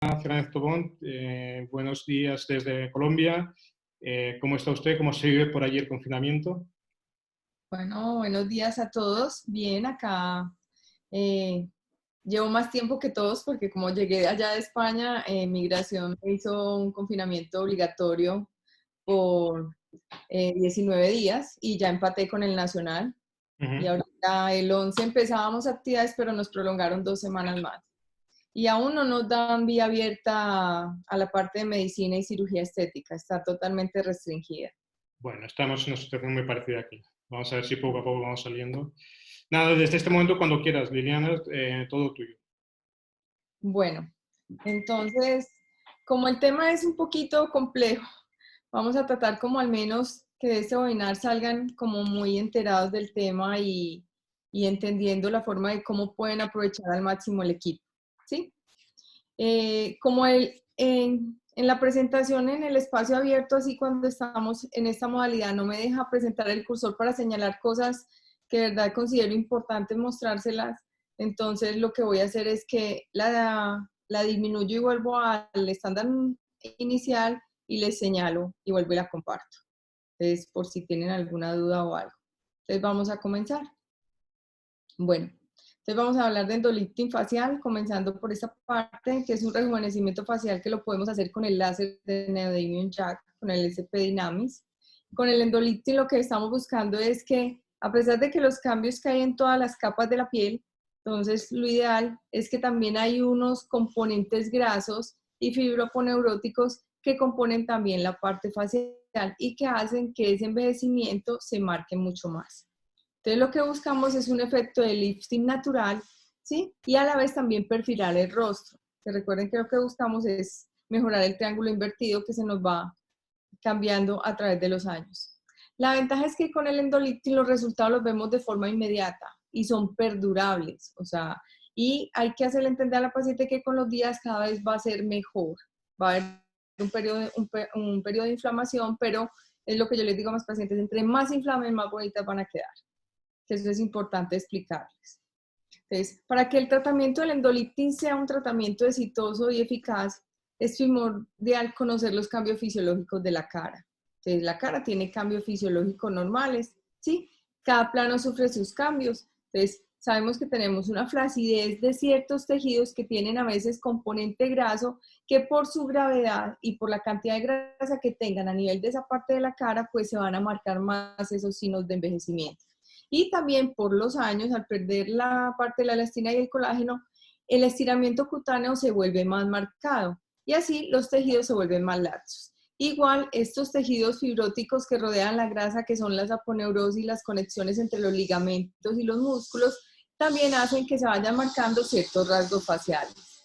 Fernández Tobón, buenos días desde Colombia. ¿Cómo está usted? ¿Cómo se vive por allí el confinamiento? Bueno, buenos días a todos. Bien, acá llevo más tiempo que todos porque como llegué allá de España, Migración me hizo un confinamiento obligatorio por 19 días y ya empaté con el Nacional. Y Ujú. ahorita el 11 empezábamos actividades, pero nos prolongaron 2 semanas más. Y aún no nos dan vía abierta a la parte de medicina y cirugía estética, está totalmente restringida. Bueno, estamos en una situación muy parecida aquí. Vamos a ver si poco a poco vamos saliendo. Nada, desde este momento, cuando quieras, Liliana, todo tuyo. Bueno, entonces, como el tema es un poquito complejo, vamos a tratar como al menos que de este webinar salgan como muy enterados del tema y entendiendo la forma de cómo pueden aprovechar al máximo el equipo, ¿sí? Como en la presentación en el espacio abierto, así cuando estamos en esta modalidad, no me deja presentar el cursor para señalar cosas que de verdad considero importantes mostrárselas. Entonces lo que voy a hacer es que la disminuyo y vuelvo al estándar inicial y les señalo y vuelvo y la comparto. Entonces, por si tienen alguna duda o algo. Entonces vamos a comenzar. Bueno, entonces vamos a hablar de endolifting facial, comenzando por esta parte, que es un rejuvenecimiento facial que lo podemos hacer con el láser de Neodymium Jack, con el SP Dynamis. Con el endolifting lo que estamos buscando es que, a pesar de que los cambios que hay en todas las capas de la piel, entonces lo ideal es que también hay unos componentes grasos y fibroponeuróticos que componen también la parte facial y que hacen que ese envejecimiento se marque mucho más. Entonces lo que buscamos es un efecto de lifting natural, ¿sí? Y a la vez también perfilar el rostro. Que recuerden que lo que buscamos es mejorar el triángulo invertido que se nos va cambiando a través de los años. La ventaja es que con el endolifting los resultados los vemos de forma inmediata y son perdurables, o sea, y hay que hacerle entender a la paciente que con los días cada vez va a ser mejor. Va a haber un periodo de inflamación, pero es lo que yo les digo a mis pacientes, entre más inflamen, más bonitas van a quedar, que eso es importante explicarles. Entonces, para que el tratamiento del endolifting sea un tratamiento exitoso y eficaz, es primordial conocer los cambios fisiológicos de la cara. Entonces, la cara tiene cambios fisiológicos normales, ¿sí? Cada plano sufre sus cambios. Entonces, sabemos que tenemos una flacidez de ciertos tejidos que tienen a veces componente graso, que por su gravedad y por la cantidad de grasa que tengan a nivel de esa parte de la cara, pues se van a marcar más esos signos de envejecimiento. Y también por los años, al perder la parte de la elastina y el colágeno, el estiramiento cutáneo se vuelve más marcado y así los tejidos se vuelven más laxos. Igual, estos tejidos fibróticos que rodean la grasa, que son las aponeurosis, las conexiones entre los ligamentos y los músculos, también hacen que se vayan marcando ciertos rasgos faciales.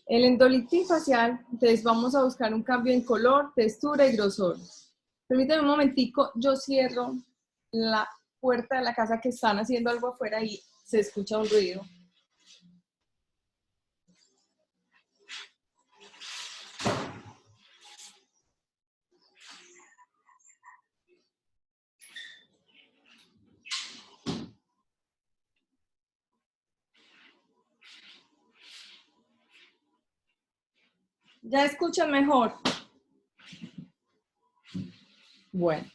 El endolifting facial, entonces vamos a buscar un cambio en color, textura y grosor. Permítame un momentico, yo cierro la puerta de la casa que están haciendo algo afuera y se escucha un ruido. ¿Ya escuchan mejor? Bueno.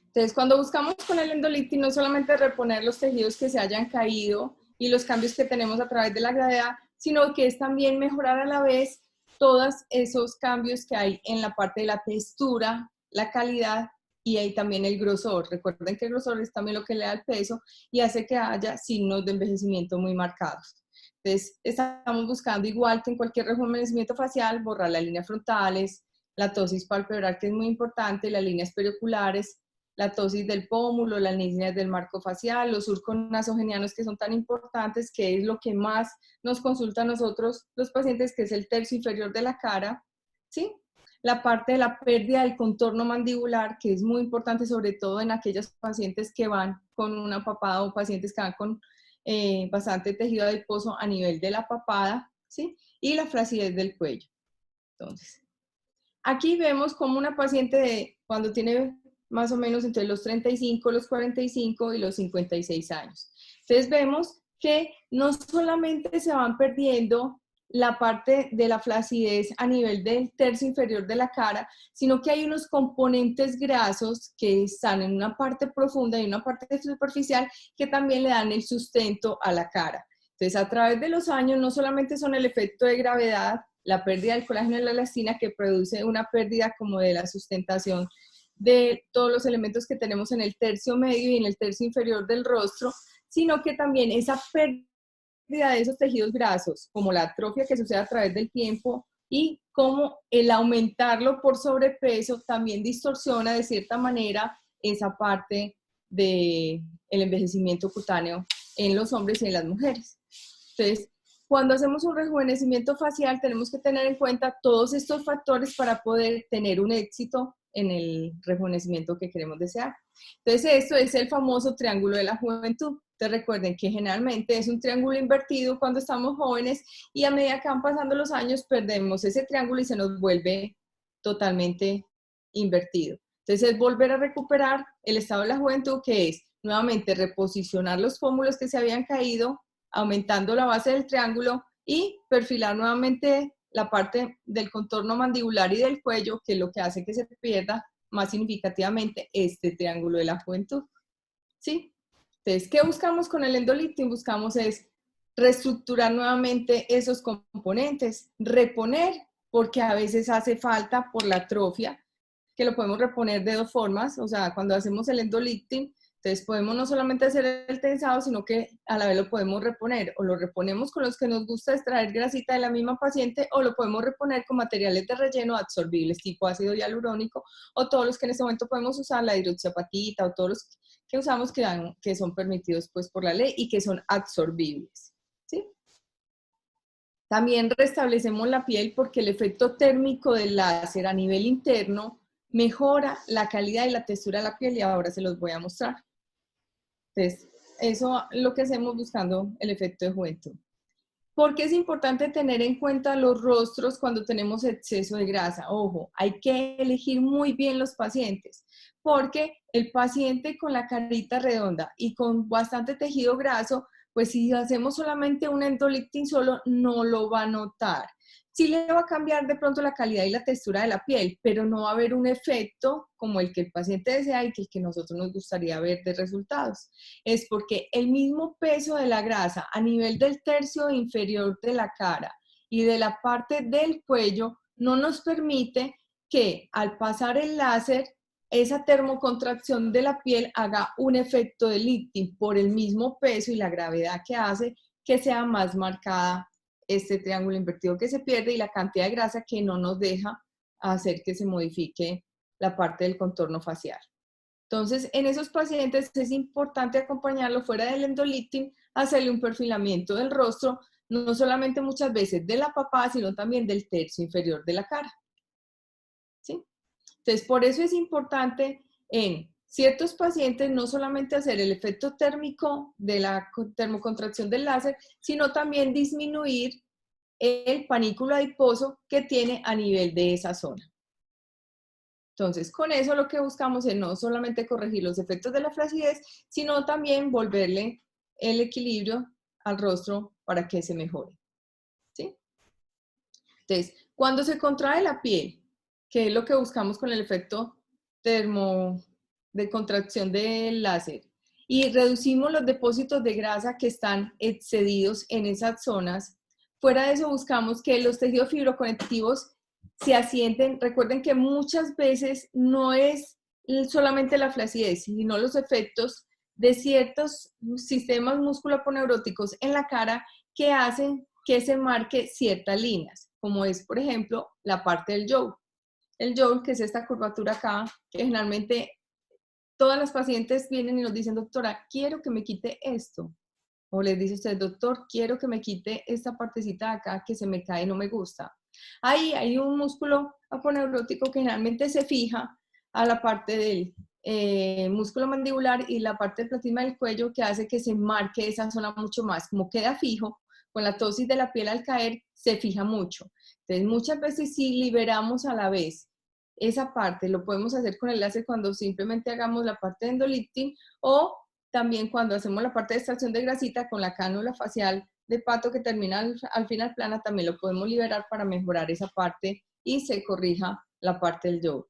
Entonces, cuando buscamos con el endolifting, no solamente reponer los tejidos que se hayan caído y los cambios que tenemos a través de la gravedad, sino que es también mejorar a la vez todos esos cambios que hay en la parte de la textura, la calidad y ahí también el grosor. Recuerden que el grosor es también lo que le da el peso y hace que haya signos de envejecimiento muy marcados. Entonces, estamos buscando, igual que en cualquier rejuvenecimiento facial, borrar las líneas frontales, la ptosis palpebral, que es muy importante, las líneas perioculares, la ptosis del pómulo, las líneas del marco facial, los surcos nasogenianos que son tan importantes, que es lo que más nos consulta a nosotros los pacientes, que es el tercio inferior de la cara, ¿sí? La parte de la pérdida del contorno mandibular, que es muy importante, sobre todo en aquellos pacientes que van con una papada o pacientes que van con bastante tejido adiposo a nivel de la papada, ¿sí? Y la flacidez del cuello. Entonces, aquí vemos como una paciente cuando tiene más o menos entre los 35, los 45 y los 56 años. Entonces vemos que no solamente se van perdiendo la parte de la flacidez a nivel del tercio inferior de la cara, sino que hay unos componentes grasos que están en una parte profunda y una parte superficial que también le dan el sustento a la cara. Entonces, a través de los años, no solamente son el efecto de gravedad, la pérdida del colágeno y la elastina, que produce una pérdida como de la sustentación de todos los elementos que tenemos en el tercio medio y en el tercio inferior del rostro, sino que también esa pérdida de esos tejidos grasos, como la atrofia que sucede a través del tiempo y como el aumentarlo por sobrepeso también distorsiona de cierta manera esa parte del envejecimiento cutáneo en los hombres y en las mujeres. Entonces, cuando hacemos un rejuvenecimiento facial tenemos que tener en cuenta todos estos factores para poder tener un éxito en el rejuvenecimiento que queremos desear. Entonces, esto es el famoso triángulo de la juventud. Entonces, recuerden que generalmente es un triángulo invertido cuando estamos jóvenes y a medida que van pasando los años perdemos ese triángulo y se nos vuelve totalmente invertido. Entonces, es volver a recuperar el estado de la juventud, que es nuevamente reposicionar los pómulos que se habían caído, aumentando la base del triángulo y perfilar nuevamente la parte del contorno mandibular y del cuello, que es lo que hace que se pierda más significativamente este triángulo de la juventud. ¿Sí? Entonces, ¿qué buscamos con el endolifting? Buscamos es reestructurar nuevamente esos componentes, reponer, porque a veces hace falta por la atrofia, que lo podemos reponer de dos formas, o sea, cuando hacemos el endolifting, entonces podemos no solamente hacer el tensado, sino que a la vez lo podemos reponer, o lo reponemos con los que nos gusta extraer grasita de la misma paciente, o lo podemos reponer con materiales de relleno absorbibles, tipo ácido hialurónico, o todos los que en este momento podemos usar, la hidroxiapatita, o todos los que usamos que son permitidos pues por la ley y que son absorbibles, ¿sí? También restablecemos la piel porque el efecto térmico del láser a nivel interno mejora la calidad y la textura de la piel y ahora se los voy a mostrar. Entonces, eso es lo que hacemos buscando el efecto de juventud. ¿Por qué es importante tener en cuenta los rostros cuando tenemos exceso de grasa? Ojo, hay que elegir muy bien los pacientes, porque el paciente con la carita redonda y con bastante tejido graso, pues si hacemos solamente un endolifting solo, no lo va a notar. Sí le va a cambiar de pronto la calidad y la textura de la piel, pero no va a haber un efecto como el que el paciente desea y que el que nosotros nos gustaría ver de resultados. Es porque el mismo peso de la grasa a nivel del tercio inferior de la cara y de la parte del cuello no nos permite que al pasar el láser esa termocontracción de la piel haga un efecto de lifting por el mismo peso y la gravedad que hace que sea más marcada este triángulo invertido que se pierde y la cantidad de grasa que no nos deja hacer que se modifique la parte del contorno facial. Entonces, en esos pacientes es importante acompañarlo fuera del endolifting, hacerle un perfilamiento del rostro, no solamente muchas veces de la papada, sino también del tercio inferior de la cara. ¿Sí? Entonces, por eso es importante en ciertos pacientes no solamente hacer el efecto térmico de la termocontracción del láser, sino también disminuir el panículo adiposo que tiene a nivel de esa zona. Entonces, con eso lo que buscamos es no solamente corregir los efectos de la flacidez, sino también volverle el equilibrio al rostro para que se mejore. ¿Sí? Entonces, cuando se contrae la piel, que es lo que buscamos con el efecto de contracción del láser, y reducimos los depósitos de grasa que están excedidos en esas zonas, fuera de eso buscamos que los tejidos fibroconectivos se asienten. Recuerden que muchas veces no es solamente la flacidez, sino los efectos de ciertos sistemas musculoponeuróticos en la cara que hacen que se marque ciertas líneas, como es, por ejemplo, la parte del jaw. El jaw, que es esta curvatura acá, que generalmente todas las pacientes vienen y nos dicen, doctora, quiero que me quite esto. O les dice usted, doctor, quiero que me quite esta partecita de acá que se me cae y no me gusta. Ahí hay un músculo aponeurótico que generalmente se fija a la parte del músculo mandibular y la parte del platisma del cuello, que hace que se marque esa zona mucho más. Como queda fijo, con la tosis de la piel al caer, se fija mucho. Entonces, muchas veces si liberamos a la vez esa parte, lo podemos hacer con el láser cuando simplemente hagamos la parte de endolifting o también cuando hacemos la parte de extracción de grasita con la cánula facial de pato que termina al final plana, también lo podemos liberar para mejorar esa parte y se corrija la parte del yogur.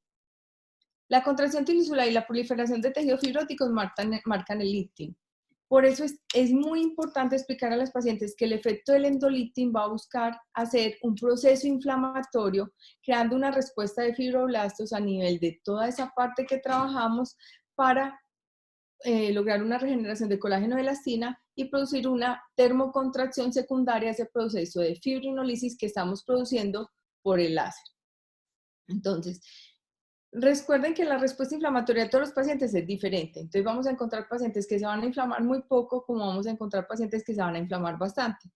La contracción tisular y la proliferación de tejidos fibróticos marcan el lifting. Por eso es muy importante explicar a las pacientes que el efecto del endolifting va a buscar hacer un proceso inflamatorio, creando una respuesta de fibroblastos a nivel de toda esa parte que trabajamos para lograr una regeneración de colágeno de elastina y producir una termocontracción secundaria a ese proceso de fibrinolisis que estamos produciendo por el láser. Entonces, recuerden que la respuesta inflamatoria de todos los pacientes es diferente. Entonces vamos a encontrar pacientes que se van a inflamar muy poco, como vamos a encontrar pacientes que se van a inflamar bastante.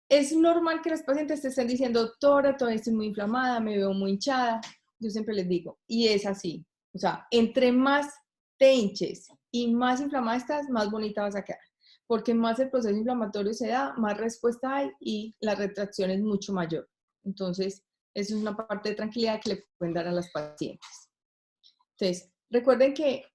Es normal que los pacientes te estén diciendo, doctora, todavía estoy muy inflamada, me veo muy hinchada. Yo siempre les digo, y es así. O sea, entre más te hinches y más inflamada estás, más bonita vas a quedar. Porque más el proceso inflamatorio se da, más respuesta hay y la retracción es mucho mayor. Entonces, eso es una parte de tranquilidad que le pueden dar a las pacientes. Entonces, recuerden que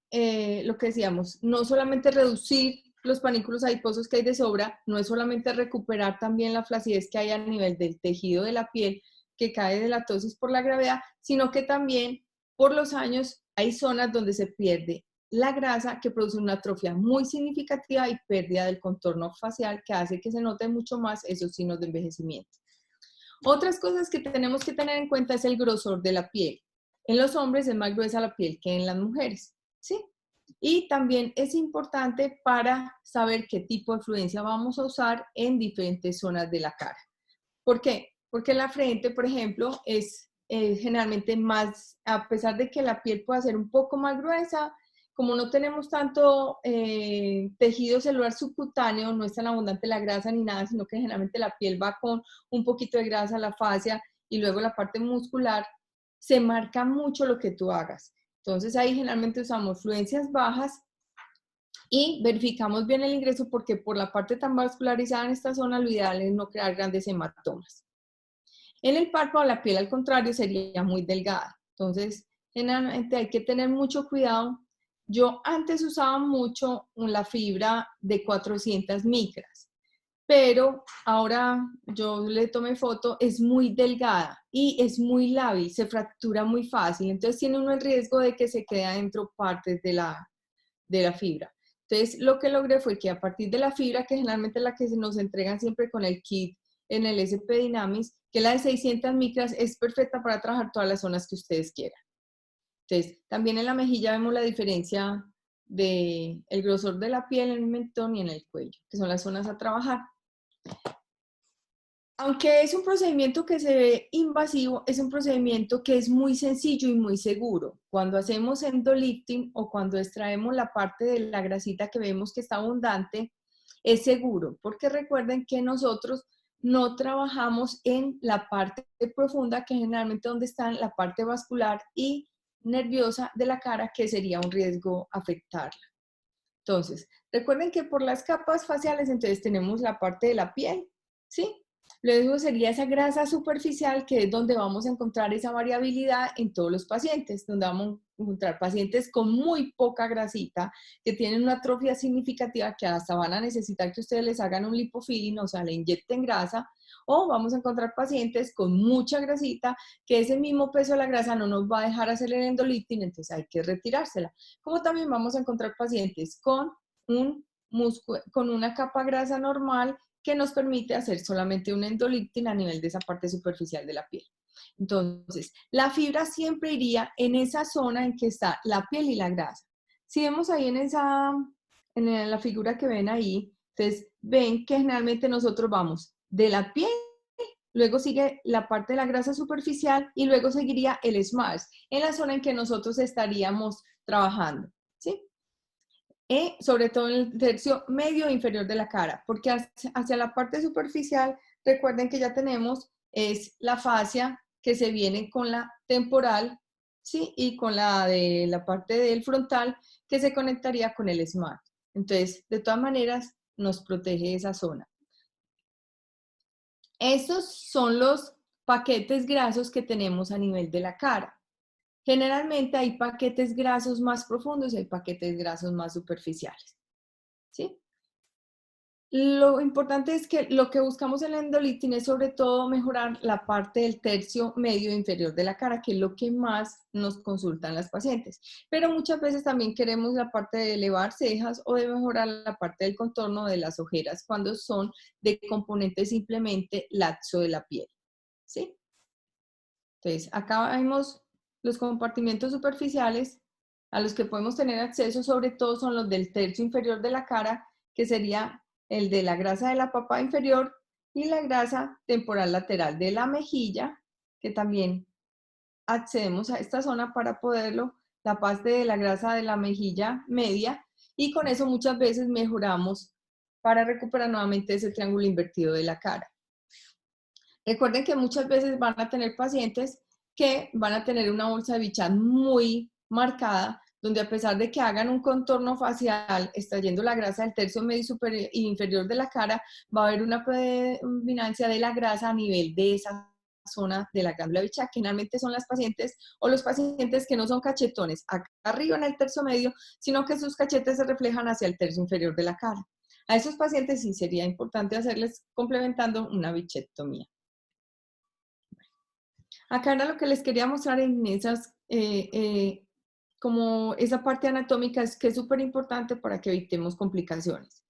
lo que decíamos, no solamente reducir los panículos adiposos que hay de sobra, no es solamente recuperar también la flacidez que hay a nivel del tejido de la piel que cae de la tosis por la gravedad, sino que también por los años hay zonas donde se pierde la grasa que produce una atrofia muy significativa y pérdida del contorno facial que hace que se note mucho más esos signos de envejecimiento. Otras cosas que tenemos que tener en cuenta es el grosor de la piel. En los hombres es más gruesa la piel que en las mujeres, ¿sí? Y también es importante para saber qué tipo de fluencia vamos a usar en diferentes zonas de la cara. ¿Por qué? Porque la frente, por ejemplo, es generalmente más, a pesar de que la piel pueda ser un poco más gruesa, como no tenemos tanto tejido celular subcutáneo, no es tan abundante la grasa ni nada, sino que generalmente la piel va con un poquito de grasa, la fascia y luego la parte muscular, se marca mucho lo que tú hagas. Entonces ahí generalmente usamos fluencias bajas y verificamos bien el ingreso porque por la parte tan vascularizada en esta zona lo ideal es no crear grandes hematomas. En el párpado la piel al contrario sería muy delgada. Entonces generalmente hay que tener mucho cuidado. Yo antes usaba mucho la fibra de 400 micras, pero ahora yo le tomé foto, es muy delgada y es muy lábil, se fractura muy fácil, entonces tiene uno el riesgo de que se quede adentro partes de la fibra. Entonces lo que logré fue que a partir de la fibra, que generalmente es la que nos entregan siempre con el kit en el SP Dynamis, que la de 600 micras es perfecta para trabajar todas las zonas que ustedes quieran. Entonces, también en la mejilla vemos la diferencia del grosor de la piel en el mentón y en el cuello, que son las zonas a trabajar. Aunque es un procedimiento que se ve invasivo, es un procedimiento que es muy sencillo y muy seguro. Cuando hacemos endolifting o cuando extraemos la parte de la grasita que vemos que está abundante, es seguro, porque recuerden que nosotros no trabajamos en la parte profunda, que generalmente donde está la parte vascular y nerviosa de la cara, que sería un riesgo afectarla. Entonces, recuerden que por las capas faciales, entonces tenemos la parte de la piel, ¿sí? Luego sería esa grasa superficial, que es donde vamos a encontrar esa variabilidad en todos los pacientes, donde vamos a encontrar pacientes con muy poca grasita, que tienen una atrofia significativa, que hasta van a necesitar que ustedes les hagan un lipofilling, o sea, le inyecten grasa, o vamos a encontrar pacientes con mucha grasita, que ese mismo peso de la grasa no nos va a dejar hacer el endolifting, entonces hay que retirársela. Como también vamos a encontrar pacientes con con una capa grasa normal, que nos permite hacer solamente un endolifting a nivel de esa parte superficial de la piel. Entonces, la fibra siempre iría en esa zona en que está la piel y la grasa. Si vemos ahí en la figura que ven ahí, entonces ven que generalmente nosotros vamos de la piel, luego sigue la parte de la grasa superficial y luego seguiría el esmalte, en la zona en que nosotros estaríamos trabajando, ¿sí? Sobre todo en el tercio medio e inferior de la cara, porque hacia la parte superficial, recuerden que ya tenemos es la fascia que se viene con la temporal, ¿sí? Y con la de la parte del frontal que se conectaría con el esmalte. Entonces, de todas maneras, nos protege esa zona. Estos son los paquetes grasos que tenemos a nivel de la cara. Generalmente hay paquetes grasos más profundos y hay paquetes grasos más superficiales, ¿sí? Lo importante es que lo que buscamos en la endolitin es sobre todo mejorar la parte del tercio medio inferior de la cara, que es lo que más nos consultan las pacientes. Pero muchas veces también queremos la parte de elevar cejas o de mejorar la parte del contorno de las ojeras cuando son de componente simplemente laxo de la piel, ¿sí? Entonces, acá vemos los compartimientos superficiales a los que podemos tener acceso, sobre todo son los del tercio inferior de la cara, que sería el de la grasa de la papa inferior y la grasa temporal lateral de la mejilla, que también accedemos a esta zona para poderlo, la parte de la grasa de la mejilla media, y con eso muchas veces mejoramos para recuperar nuevamente ese triángulo invertido de la cara. Recuerden que muchas veces van a tener pacientes que van a tener una bolsa de Bichat muy marcada, donde a pesar de que hagan un contorno facial extrayendo la grasa del tercio medio superior e inferior de la cara, va a haber una predominancia de la grasa a nivel de esa zona de la glándula Bichat, que generalmente son las pacientes o los pacientes que no son cachetones acá arriba en el tercio medio, sino que sus cachetes se reflejan hacia el tercio inferior de la cara. A esos pacientes sí sería importante hacerles complementando una bichectomía. Acá era lo que les quería mostrar en esas, como esa parte anatómica es que es súper importante para que evitemos complicaciones.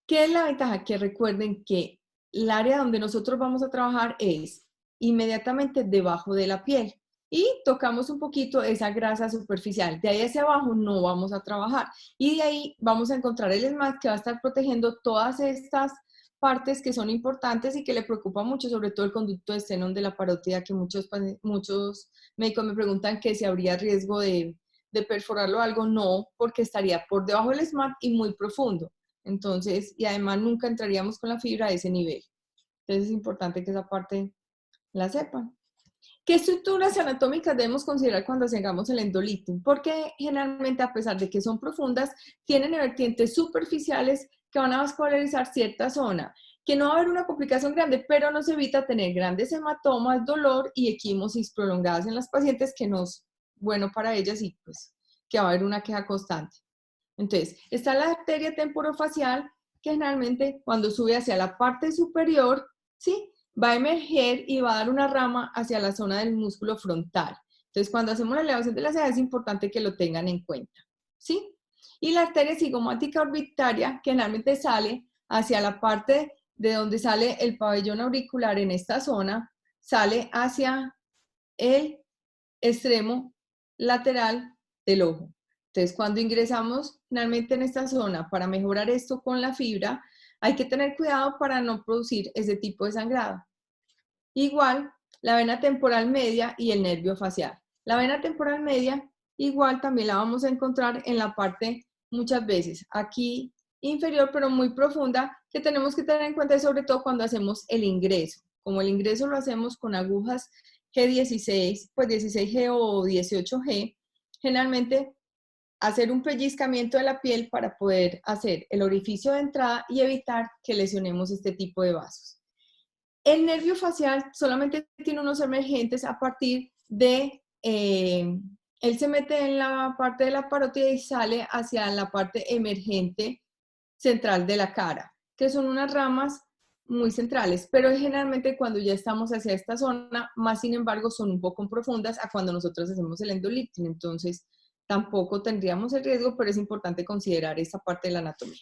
¿Qué es la ventaja? Que recuerden que el área donde nosotros vamos a trabajar es inmediatamente debajo de la piel y tocamos un poquito esa grasa superficial. De ahí hacia abajo no vamos a trabajar y de ahí vamos a encontrar el ESMAD que va a estar protegiendo todas estas partes que son importantes y que le preocupa mucho, sobre todo el conducto de Stenón de la parótida, que muchos médicos me preguntan que si habría riesgo de perforarlo o algo. No, porque estaría por debajo del ESMAD y muy profundo. Entonces, y además nunca entraríamos con la fibra a ese nivel. Entonces es importante que esa parte la sepan. ¿Qué estructuras anatómicas debemos considerar cuando hagamos el endolitin? Porque generalmente, a pesar de que son profundas, tienen vertientes superficiales que van a vascularizar cierta zona, que no va a haber una complicación grande, pero nos evita tener grandes hematomas, dolor y equimosis prolongadas en las pacientes, que no es bueno para ellas y pues que va a haber una queja constante. Entonces, está la arteria temporofacial, que generalmente cuando sube hacia la parte superior, ¿sí?, va a emerger y va a dar una rama hacia la zona del músculo frontal. Entonces, cuando hacemos la elevación de la ceja es importante que lo tengan en cuenta, ¿sí? Y la arteria cigomática orbitaria, que generalmente sale hacia la parte de donde sale el pabellón auricular en esta zona, sale hacia el extremo lateral del ojo. Entonces, cuando ingresamos finalmente en esta zona para mejorar esto con la fibra, hay que tener cuidado para no producir ese tipo de sangrado. Igual, la vena temporal media y el nervio facial. La vena temporal media, igual también la vamos a encontrar en la parte, muchas veces, aquí inferior, pero muy profunda, que tenemos que tener en cuenta, sobre todo cuando hacemos el ingreso. Como el ingreso lo hacemos con agujas G16, pues 16G o 18G, generalmente hacer un pellizcamiento de la piel para poder hacer el orificio de entrada y evitar que lesionemos este tipo de vasos. El nervio facial solamente tiene unos emergentes a partir de, él se mete en la parte de la parótida y sale hacia la parte emergente central de la cara, que son unas ramas muy centrales, pero generalmente cuando ya estamos hacia esta zona, más sin embargo son un poco profundas a cuando nosotros hacemos el endolifting, entonces tampoco tendríamos el riesgo, pero es importante considerar esta parte de la anatomía.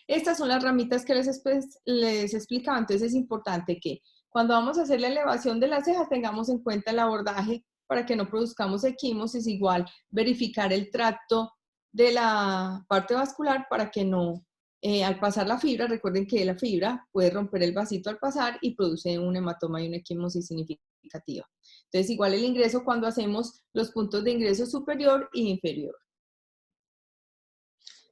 Estas son las ramitas que les explicaba, entonces es importante que cuando vamos a hacer la elevación de las cejas tengamos en cuenta el abordaje para que no produzcamos equimosis, igual verificar el tracto de la parte vascular para que no, al pasar la fibra, recuerden que la fibra puede romper el vasito al pasar y produce un hematoma y una equimosis significativa. Entonces igual el ingreso cuando hacemos los puntos de ingreso superior e inferior.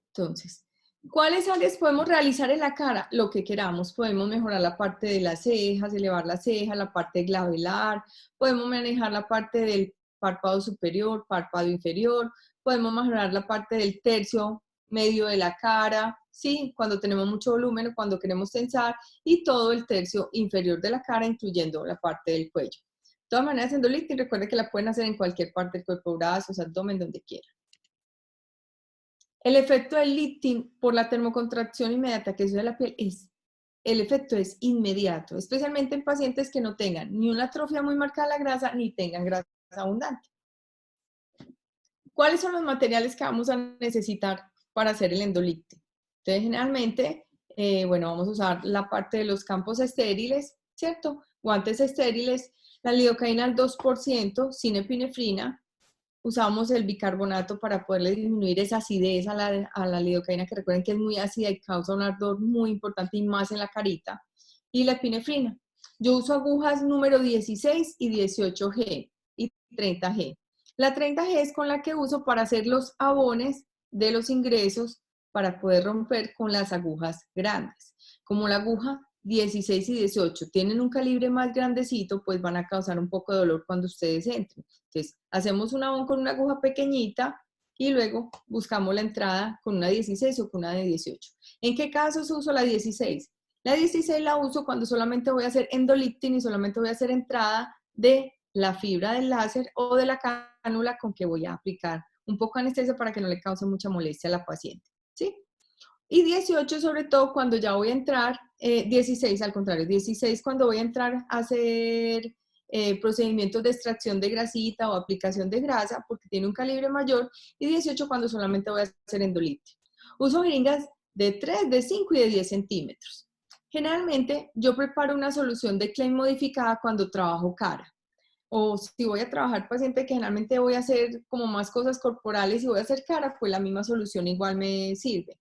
Entonces, ¿cuáles áreas podemos realizar en la cara? Lo que queramos. Podemos mejorar la parte de las cejas, elevar la ceja, la parte glabelar, podemos manejar la parte del párpado superior, párpado inferior, podemos mejorar la parte del tercio medio de la cara, ¿sí?, cuando tenemos mucho volumen o cuando queremos tensar, y todo el tercio inferior de la cara, incluyendo la parte del cuello. todas maneras, endolifting, recuerden que la pueden hacer en cualquier parte del cuerpo, brazos, abdomen, donde quieran. El efecto del lifting por la termocontracción inmediata que sucede en la piel el efecto es inmediato, especialmente en pacientes que no tengan ni una atrofia muy marcada de la grasa, ni tengan grasa abundante. ¿Cuáles son los materiales que vamos a necesitar para hacer el endolifting? Entonces, generalmente, bueno, vamos a usar la parte de los campos estériles, ¿cierto? Guantes estériles, la lidocaína al 2%, sin epinefrina. Usamos el bicarbonato para poderle disminuir esa acidez a la lidocaína, que recuerden que es muy ácida y causa un ardor muy importante y más en la carita. Y la epinefrina. Yo uso agujas número 16 y 18G y 30G. La 30G es con la que uso para hacer los abones de los ingresos para poder romper con las agujas grandes. Como la aguja 16 y 18 tienen un calibre más grandecito, pues van a causar un poco de dolor cuando ustedes entren. Entonces, hacemos un abón con una aguja pequeñita y luego buscamos la entrada con una 16 o con una de 18. ¿En qué casos uso la 16? La 16 la uso cuando solamente voy a hacer endolifting y solamente voy a hacer entrada de la fibra del láser o de la cánula con que voy a aplicar un poco de anestesia para que no le cause mucha molestia a la paciente, ¿sí? Y 18 sobre todo cuando ya voy a entrar, 16 al contrario, 16 cuando voy a entrar a hacer procedimientos de extracción de grasita o aplicación de grasa porque tiene un calibre mayor, y 18 cuando solamente voy a hacer endolifting. Uso jeringas de 3, de 5 y de 10 centímetros. Generalmente yo preparo una solución de Klein modificada cuando trabajo cara. O si voy a trabajar paciente que generalmente voy a hacer como más cosas corporales y voy a hacer cara, pues la misma solución igual me sirve.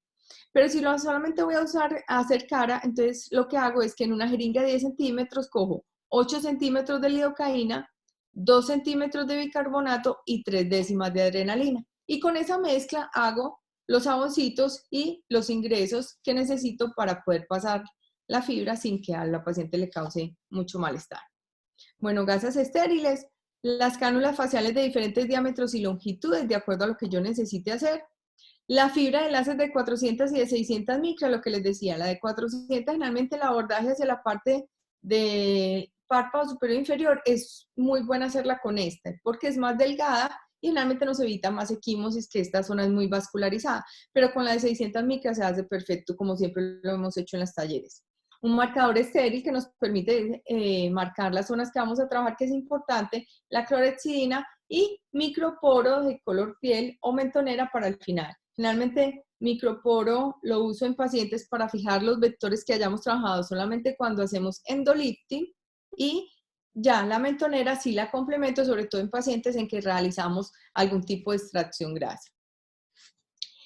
Pero si solamente voy a usar a hacer cara, entonces lo que hago es que en una jeringa de 10 centímetros cojo 8 centímetros de lidocaína, 2 centímetros de bicarbonato y 3 décimas de adrenalina. Y con esa mezcla hago los jaboncitos y los ingresos que necesito para poder pasar la fibra sin que a la paciente le cause mucho malestar. Bueno, gasas estériles, las cánulas faciales de diferentes diámetros y longitudes de acuerdo a lo que yo necesite hacer. La fibra de láser de 400 y de 600 micras, lo que les decía, la de 400 generalmente el abordaje hacia la parte de párpado superior e inferior es muy buena hacerla con esta, porque es más delgada y generalmente nos evita más equimosis, que esta zona es muy vascularizada, pero con la de 600 micras se hace perfecto, como siempre lo hemos hecho en los talleres. Un marcador estéril que nos permite marcar las zonas que vamos a trabajar, que es importante, la clorhexidina y microporo de color piel o mentonera para el final. Finalmente, microporo lo uso en pacientes para fijar los vectores que hayamos trabajado solamente cuando hacemos endolifting, y ya la mentonera sí la complemento, sobre todo en pacientes en que realizamos algún tipo de extracción grasa.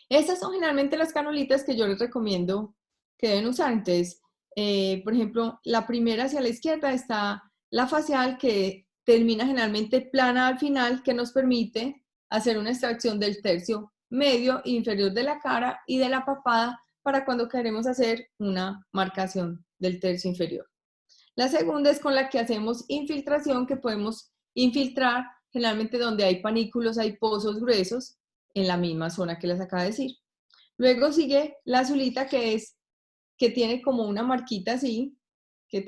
Estas son generalmente las canulitas que yo les recomiendo que deben usar. Entonces, por ejemplo, la primera hacia la izquierda está la facial, que termina generalmente plana al final, que nos permite hacer una extracción del tercio medio e inferior de la cara y de la papada para cuando queremos hacer una marcación del tercio inferior. La segunda es con la que hacemos infiltración, que podemos infiltrar generalmente donde hay panículos, hay pozos gruesos en la misma zona que les acabo de decir. Luego sigue la azulita, que tiene como una marquita así, que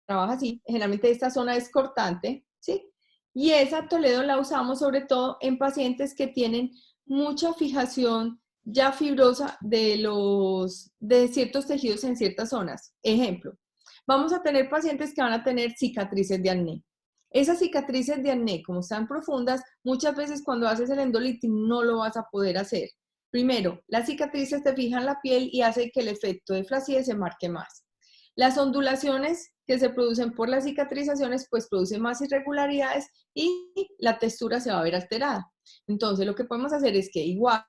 trabaja así. Generalmente esta zona es cortante, ¿sí? Y esa Toledo la usamos sobre todo en pacientes que tienen mucha fijación ya fibrosa de ciertos tejidos en ciertas zonas. Ejemplo, vamos a tener pacientes que van a tener cicatrices de acné. Esas cicatrices de acné, como están profundas, muchas veces cuando haces el endolifting no lo vas a poder hacer. Primero, las cicatrices te fijan la piel y hace que el efecto de flacidez se marque más. Las ondulaciones que se producen por las cicatrizaciones, pues producen más irregularidades y la textura se va a ver alterada. Entonces, lo que podemos hacer es que igual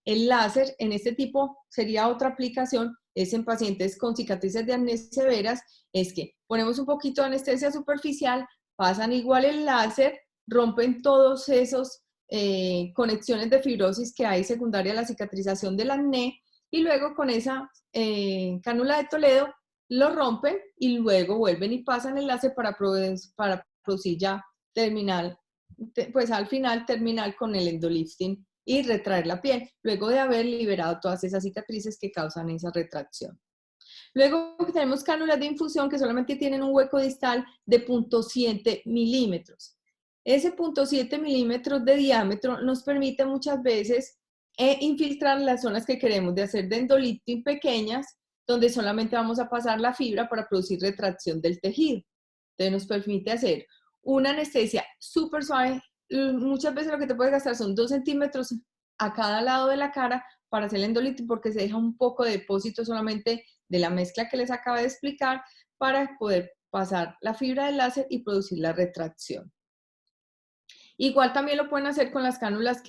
el láser en este tipo sería otra aplicación, es en pacientes con cicatrices de acné severas, es que ponemos un poquito de anestesia superficial, pasan igual el láser, rompen todos esos conexiones de fibrosis que hay secundaria a la cicatrización del acné, y luego con esa cánula de Toledo lo rompen y luego vuelven y pasan el láser para producir ya terminal, pues al final terminar con el endolifting y retraer la piel, luego de haber liberado todas esas cicatrices que causan esa retracción. Luego tenemos cánulas de infusión que solamente tienen un hueco distal de 0.7 milímetros. Ese 0.7 milímetros de diámetro nos permite muchas veces infiltrar las zonas que queremos de hacer dendolifting pequeñas, donde solamente vamos a pasar la fibra para producir retracción del tejido. Entonces nos permite hacer una anestesia súper suave. Muchas veces lo que te puedes gastar son 2 centímetros a cada lado de la cara para hacer el endolifting, porque se deja un poco de depósito solamente de la mezcla que les acabo de explicar para poder pasar la fibra del láser y producir la retracción. Igual también lo pueden hacer con las cánulas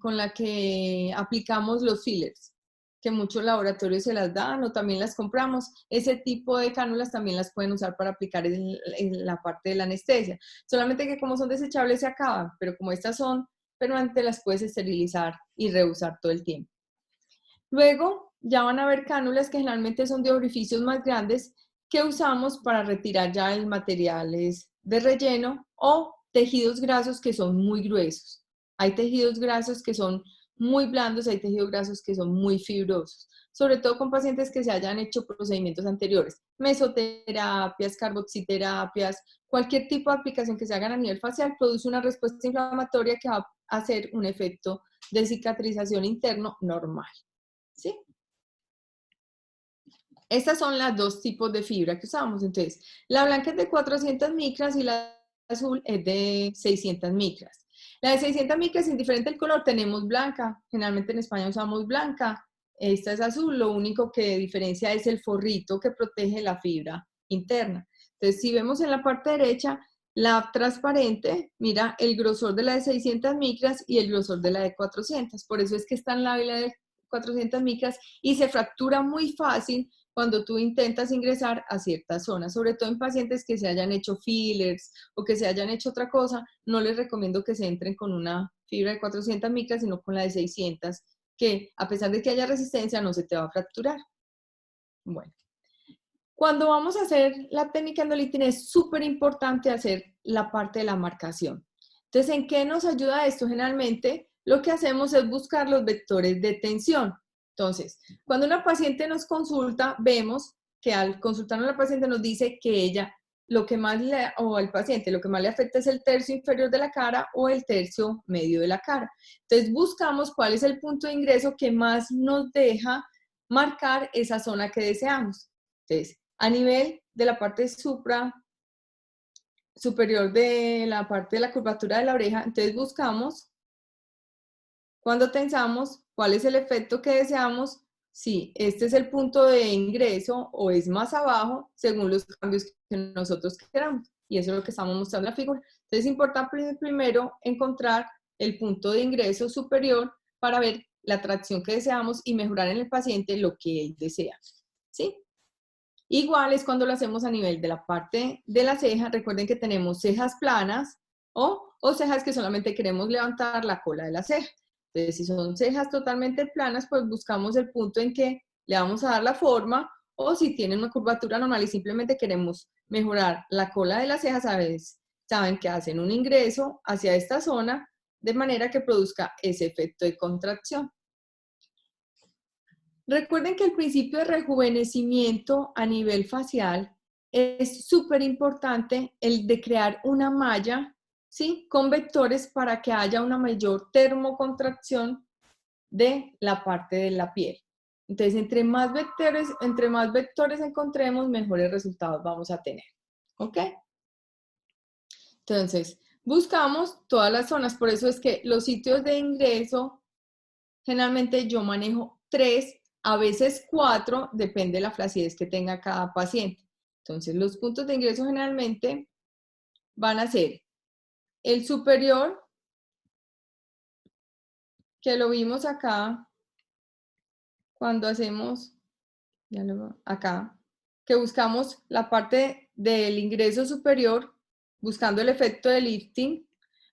con las que aplicamos los fillers, que muchos laboratorios se las dan o también las compramos. Ese tipo de cánulas también las pueden usar para aplicar en la parte de la anestesia. Solamente que como son desechables se acaban, pero como estas son permanentes las puedes esterilizar y reusar todo el tiempo. Luego ya van a ver cánulas que generalmente son de orificios más grandes que usamos para retirar ya el materiales de relleno o tejidos grasos que son muy gruesos. Hay tejidos grasos que son muy blandos, hay tejidos grasos que son muy fibrosos, sobre todo con pacientes que se hayan hecho procedimientos anteriores, mesoterapias, carboxiterapias, cualquier tipo de aplicación que se haga a nivel facial produce una respuesta inflamatoria que va a hacer un efecto de cicatrización interno normal. ¿Sí? Estas son las dos tipos de fibra que usamos. Entonces, la blanca es de 400 micras y la azul es de 600 micras. La de 600 micras, indiferente el color, tenemos blanca. Generalmente en España usamos blanca. Esta es azul. Lo único que diferencia es el forrito que protege la fibra interna. Entonces, si vemos en la parte derecha, la transparente, mira el grosor de la de 600 micras y el grosor de la de 400. Por eso es que está en la de 400 micras y se fractura muy fácil cuando tú intentas ingresar a ciertas zonas, sobre todo en pacientes que se hayan hecho fillers o que se hayan hecho otra cosa. No les recomiendo que se entren con una fibra de 400 micras, sino con la de 600, que a pesar de que haya resistencia, no se te va a fracturar. Bueno, cuando vamos a hacer la técnica endolifting es súper importante hacer la parte de la marcación. Entonces, ¿en qué nos ayuda esto? Generalmente, lo que hacemos es buscar los vectores de tensión. Entonces, cuando una paciente nos consulta, vemos que al consultarnos la paciente nos dice que ella, o al paciente, lo que más le afecta es el tercio inferior de la cara o el tercio medio de la cara. Entonces, buscamos cuál es el punto de ingreso que más nos deja marcar esa zona que deseamos. Entonces, a nivel de la parte superior de la parte de la curvatura de la oreja, entonces buscamos, cuando tensamos, cuál es el efecto que deseamos, si este es el punto de ingreso o es más abajo, según los cambios que nosotros queramos. Y eso es lo que estamos mostrando en la figura. Entonces es importante primero encontrar el punto de ingreso superior para ver la tracción que deseamos y mejorar en el paciente lo que él desea. ¿Sí? Igual es cuando lo hacemos a nivel de la parte de la ceja. Recuerden que tenemos cejas planas o cejas que solamente queremos levantar la cola de la ceja. Entonces, si son cejas totalmente planas, pues buscamos el punto en que le vamos a dar la forma, o si tienen una curvatura normal y simplemente queremos mejorar la cola de las cejas, saben que hacen un ingreso hacia esta zona de manera que produzca ese efecto de contracción. Recuerden que el principio de rejuvenecimiento a nivel facial es súper importante el de crear una malla, ¿sí?, con vectores para que haya una mayor termocontracción de la parte de la piel. Entonces, entre más vectores encontremos, mejores resultados vamos a tener. ¿Ok? Entonces, buscamos todas las zonas. Por eso es que los sitios de ingreso, generalmente yo manejo 3, a veces 4, depende de la flacidez que tenga cada paciente. Entonces, los puntos de ingreso generalmente van a ser el superior, que lo vimos acá, cuando hacemos, acá, que buscamos la parte del ingreso superior, buscando el efecto de lifting.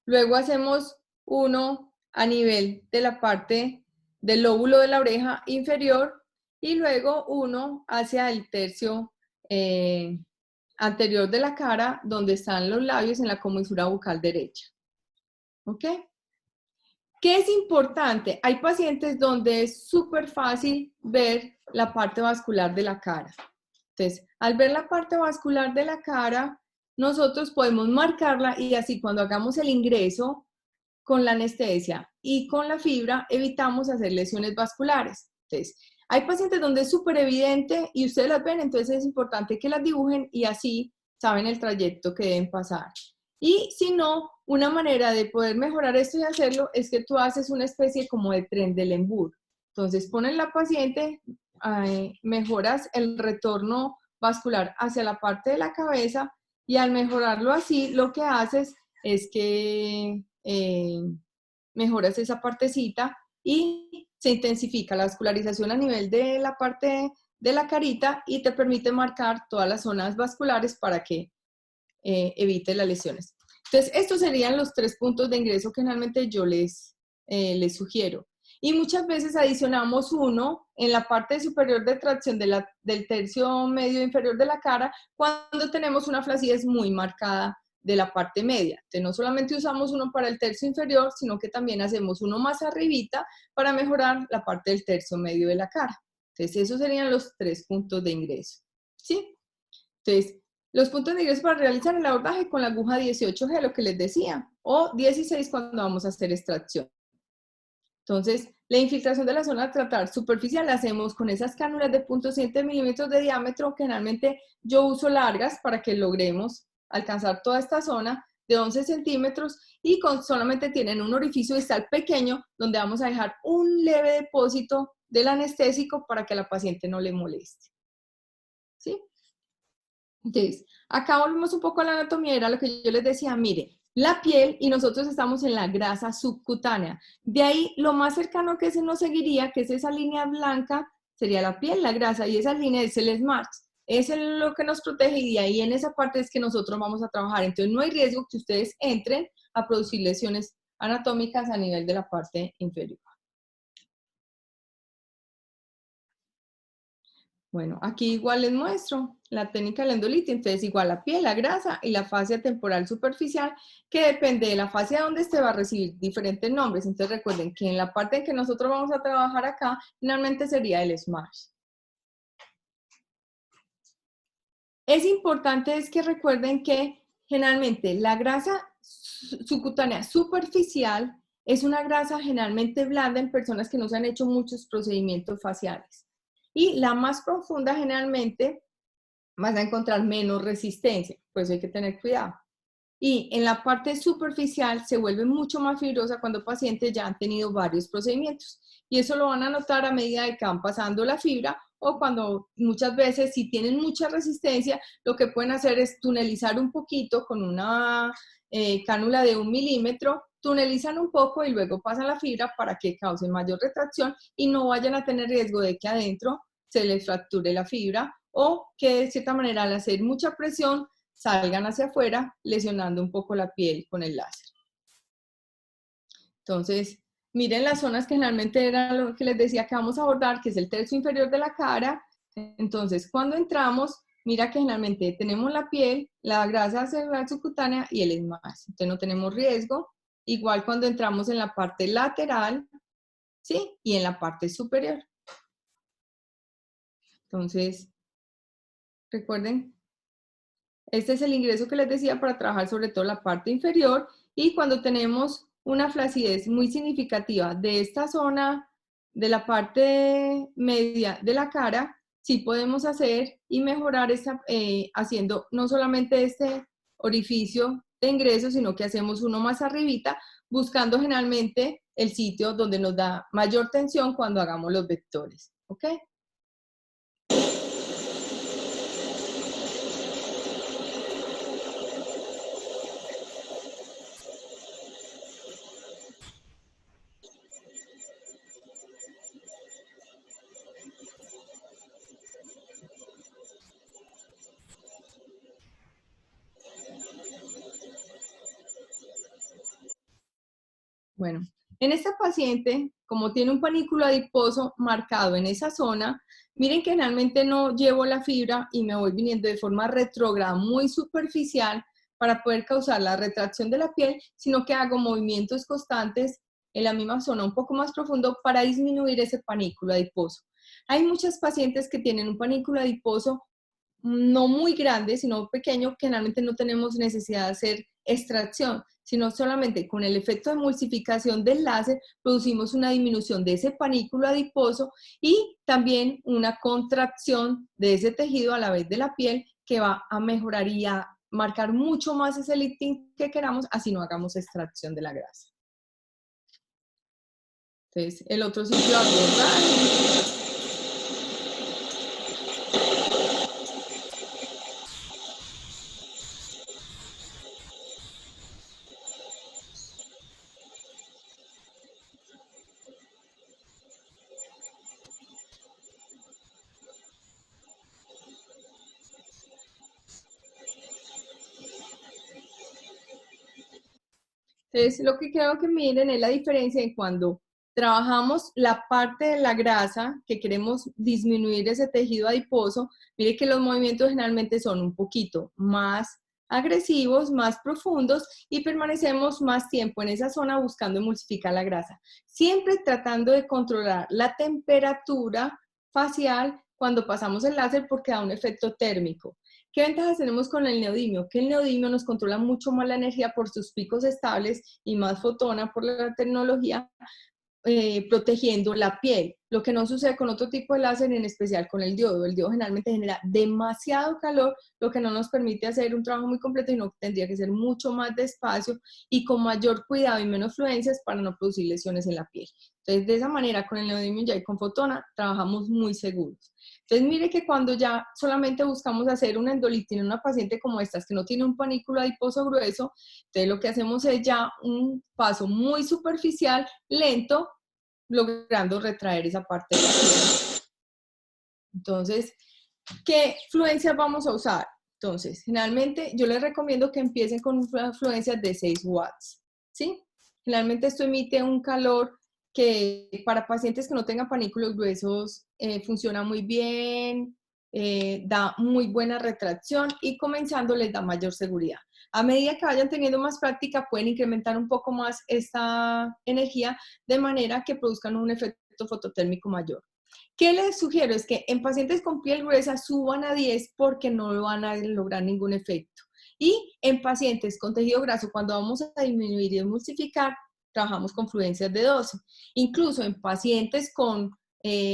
Luego hacemos uno a nivel de la parte del lóbulo de la oreja inferior y luego uno hacia el tercio anterior de la cara, donde están los labios en la comisura bucal derecha. ¿Ok? ¿Qué es importante? Hay pacientes donde es súper fácil ver la parte vascular de la cara. Entonces, al ver la parte vascular de la cara, nosotros podemos marcarla y así cuando hagamos el ingreso con la anestesia y con la fibra, evitamos hacer lesiones vasculares. Entonces, hay pacientes donde es súper evidente y ustedes las ven, entonces es importante que las dibujen y así saben el trayecto que deben pasar. Y si no, una manera de poder mejorar esto y hacerlo es que tú haces una especie como de Trendelenburg. Entonces, pones la paciente, mejoras el retorno vascular hacia la parte de la cabeza y al mejorarlo así, lo que haces es que mejoras esa partecita y se intensifica la vascularización a nivel de la parte de la carita y te permite marcar todas las zonas vasculares para que evite las lesiones. Entonces, estos serían los 3 puntos de ingreso que generalmente yo les sugiero. Y muchas veces adicionamos uno en la parte superior de tracción del tercio medio inferior de la cara cuando tenemos una flacidez muy marcada de la parte media. Entonces, no solamente usamos uno para el tercio inferior, sino que también hacemos uno más arribita para mejorar la parte del tercio medio de la cara. Entonces, esos serían los 3 puntos de ingreso. ¿Sí? Entonces, los puntos de ingreso para realizar el abordaje con la aguja 18G, lo que les decía, o 16 cuando vamos a hacer extracción. Entonces, la infiltración de la zona a tratar superficial la hacemos con esas cánulas de 0.7 milímetros de diámetro, que generalmente yo uso largas para que logremos alcanzar toda esta zona de 11 centímetros y solamente tienen un orificio distal pequeño donde vamos a dejar un leve depósito del anestésico para que a la paciente no le moleste. ¿Sí? Entonces, acá volvemos un poco a la anatomía, era lo que yo les decía, mire, la piel y nosotros estamos en la grasa subcutánea. De ahí, lo más cercano que se nos seguiría, que es esa línea blanca, sería la piel, la grasa, y esa línea es el SMART. Es lo que nos protege y de ahí en esa parte es que nosotros vamos a trabajar. Entonces, no hay riesgo que ustedes entren a producir lesiones anatómicas a nivel de la parte inferior. Bueno, aquí igual les muestro la técnica del endolitis, entonces igual la piel, la grasa y la fascia temporal superficial, que depende de la fascia donde esté va a recibir diferentes nombres. Entonces recuerden que en la parte en que nosotros vamos a trabajar acá, finalmente sería el SMART. Es importante es que recuerden que generalmente la grasa subcutánea superficial es una grasa generalmente blanda en personas que no se han hecho muchos procedimientos faciales. Y la más profunda generalmente vas a encontrar menos resistencia, por eso hay que tener cuidado. Y en la parte superficial se vuelve mucho más fibrosa cuando pacientes ya han tenido varios procedimientos. Y eso lo van a notar a medida de que van pasando la fibra o cuando muchas veces si tienen mucha resistencia, lo que pueden hacer es tunelizar un poquito con una cánula de 1 milímetro, tunelizan un poco y luego pasan la fibra para que cause mayor retracción y no vayan a tener riesgo de que adentro se les fracture la fibra o que de cierta manera al hacer mucha presión salgan hacia afuera lesionando un poco la piel con el láser. Entonces, miren las zonas que generalmente era lo que les decía que vamos a abordar, que es el tercio inferior de la cara. Entonces, cuando entramos, mira que generalmente tenemos la piel, la grasa cerebral subcutánea y el esmalte. Entonces, no tenemos riesgo. Igual cuando entramos en la parte lateral, ¿sí? Y en la parte superior. Entonces, recuerden, este es el ingreso que les decía para trabajar sobre todo la parte inferior y cuando tenemos una flacidez muy significativa de esta zona, de la parte media de la cara, sí podemos hacer y mejorar haciendo no solamente este orificio de ingreso, sino que hacemos uno más arribita, buscando generalmente el sitio donde nos da mayor tensión cuando hagamos los vectores. ¿Ok? Bueno, en esta paciente, como tiene un panículo adiposo marcado en esa zona, miren que generalmente no llevo la fibra y me voy viniendo de forma retrógrada muy superficial para poder causar la retracción de la piel, sino que hago movimientos constantes en la misma zona un poco más profundo para disminuir ese panículo adiposo. Hay muchas pacientes que tienen un panículo adiposo no muy grande, sino pequeño, que generalmente no tenemos necesidad de hacer extracción, sino solamente con el efecto de emulsificación del láser producimos una disminución de ese panículo adiposo y también una contracción de ese tejido a la vez de la piel que va a mejorar y a marcar mucho más ese lifting que queramos, así no hagamos extracción de la grasa. Entonces, el otro sitio abdominal. Entonces, lo que creo que miren es la diferencia en cuando trabajamos la parte de la grasa, que queremos disminuir ese tejido adiposo, mire que los movimientos generalmente son un poquito más agresivos, más profundos y permanecemos más tiempo en esa zona buscando emulsificar la grasa. Siempre tratando de controlar la temperatura facial cuando pasamos el láser porque da un efecto térmico. ¿Qué ventajas tenemos con el neodimio? Que el neodimio nos controla mucho más la energía por sus picos estables y más fotona por la tecnología, protegiendo la piel, lo que no sucede con otro tipo de láser, en especial con el diodo. El diodo generalmente genera demasiado calor, lo que no nos permite hacer un trabajo muy completo, sino que tendría que ser mucho más despacio y con mayor cuidado y menos fluencias para no producir lesiones en la piel. Entonces, de esa manera, con el neodimio ya y con fotona, trabajamos muy seguros. Entonces, mire que cuando ya solamente buscamos hacer una endolitina en una paciente como estas, que no tiene un panículo adiposo grueso, entonces lo que hacemos es ya un paso muy superficial, lento, logrando retraer esa parte de la piel. Entonces, ¿qué fluencias vamos a usar? Entonces, generalmente yo les recomiendo que empiecen con fluencias de 6 watts, ¿sí? Generalmente esto emite un calor que para pacientes que no tengan panículos gruesos funciona muy bien, da muy buena retracción y comenzando les da mayor seguridad. A medida que vayan teniendo más práctica pueden incrementar un poco más esta energía de manera que produzcan un efecto fototérmico mayor. ¿Qué les sugiero? Es que en pacientes con piel gruesa suban a 10 porque no van a lograr ningún efecto. Y en pacientes con tejido graso, cuando vamos a disminuir y emulsificar, trabajamos con fluencias de 12. Incluso en pacientes con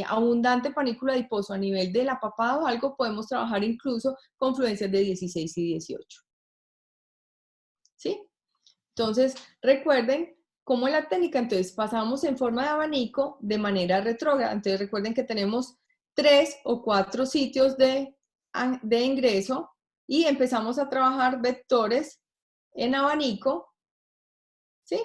abundante panículo adiposo a nivel de la papada o algo, podemos trabajar incluso con fluencias de 16 y 18. ¿Sí? Entonces, recuerden cómo es la técnica. Entonces, pasamos en forma de abanico de manera retrógrada. Entonces, recuerden que tenemos 3 o 4 sitios de ingreso y empezamos a trabajar vectores en abanico, ¿sí?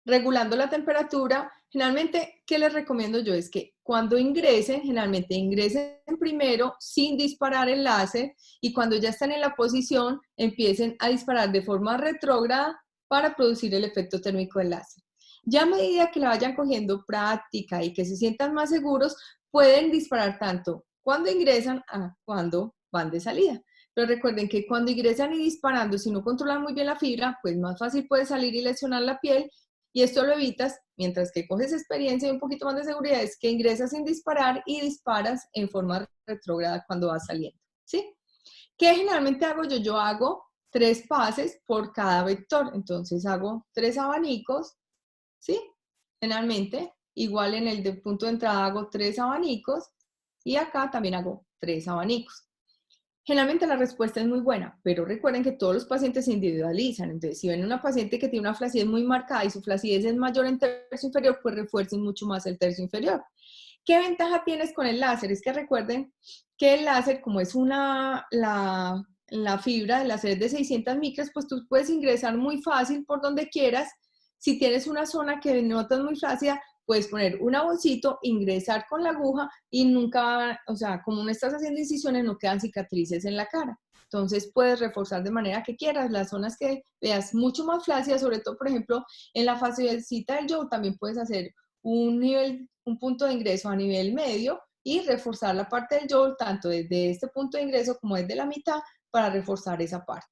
Regulando la temperatura. Generalmente, ¿qué les recomiendo yo? Es que cuando ingresen, generalmente ingresen primero sin disparar el láser y cuando ya están en la posición, empiecen a disparar de forma retrógrada para producir el efecto térmico del láser. Ya a medida que la vayan cogiendo práctica y que se sientan más seguros, pueden disparar tanto cuando ingresan a cuando van de salida. Pero recuerden que cuando ingresan y disparando, si no controlan muy bien la fibra, pues más fácil puede salir y lesionar la piel. Y esto lo evitas, mientras que coges experiencia y un poquito más de seguridad, es que ingresas sin disparar y disparas en forma retrógrada cuando vas saliendo, ¿sí? ¿Qué generalmente hago yo? Yo hago 3 pases por cada vector, entonces hago 3 abanicos, ¿sí? Generalmente, igual en el de punto de entrada hago 3 abanicos y acá también hago 3 abanicos. Generalmente la respuesta es muy buena, pero recuerden que todos los pacientes se individualizan. Entonces, si ven una paciente que tiene una flacidez muy marcada y su flacidez es mayor en tercio inferior, pues refuercen mucho más el tercio inferior. ¿Qué ventaja tienes con el láser? Es que recuerden que el láser, como es la fibra del láser es de 600 micras, pues tú puedes ingresar muy fácil por donde quieras. Si tienes una zona que notas muy flácida, puedes poner un aboncito, ingresar con la aguja y nunca, o sea, como no estás haciendo incisiones, no quedan cicatrices en la cara. Entonces puedes reforzar de manera que quieras las zonas que veas mucho más flácidas, sobre todo, por ejemplo, en la fasecita del jaw también puedes hacer un punto de ingreso a nivel medio y reforzar la parte del jaw tanto desde este punto de ingreso como desde la mitad para reforzar esa parte.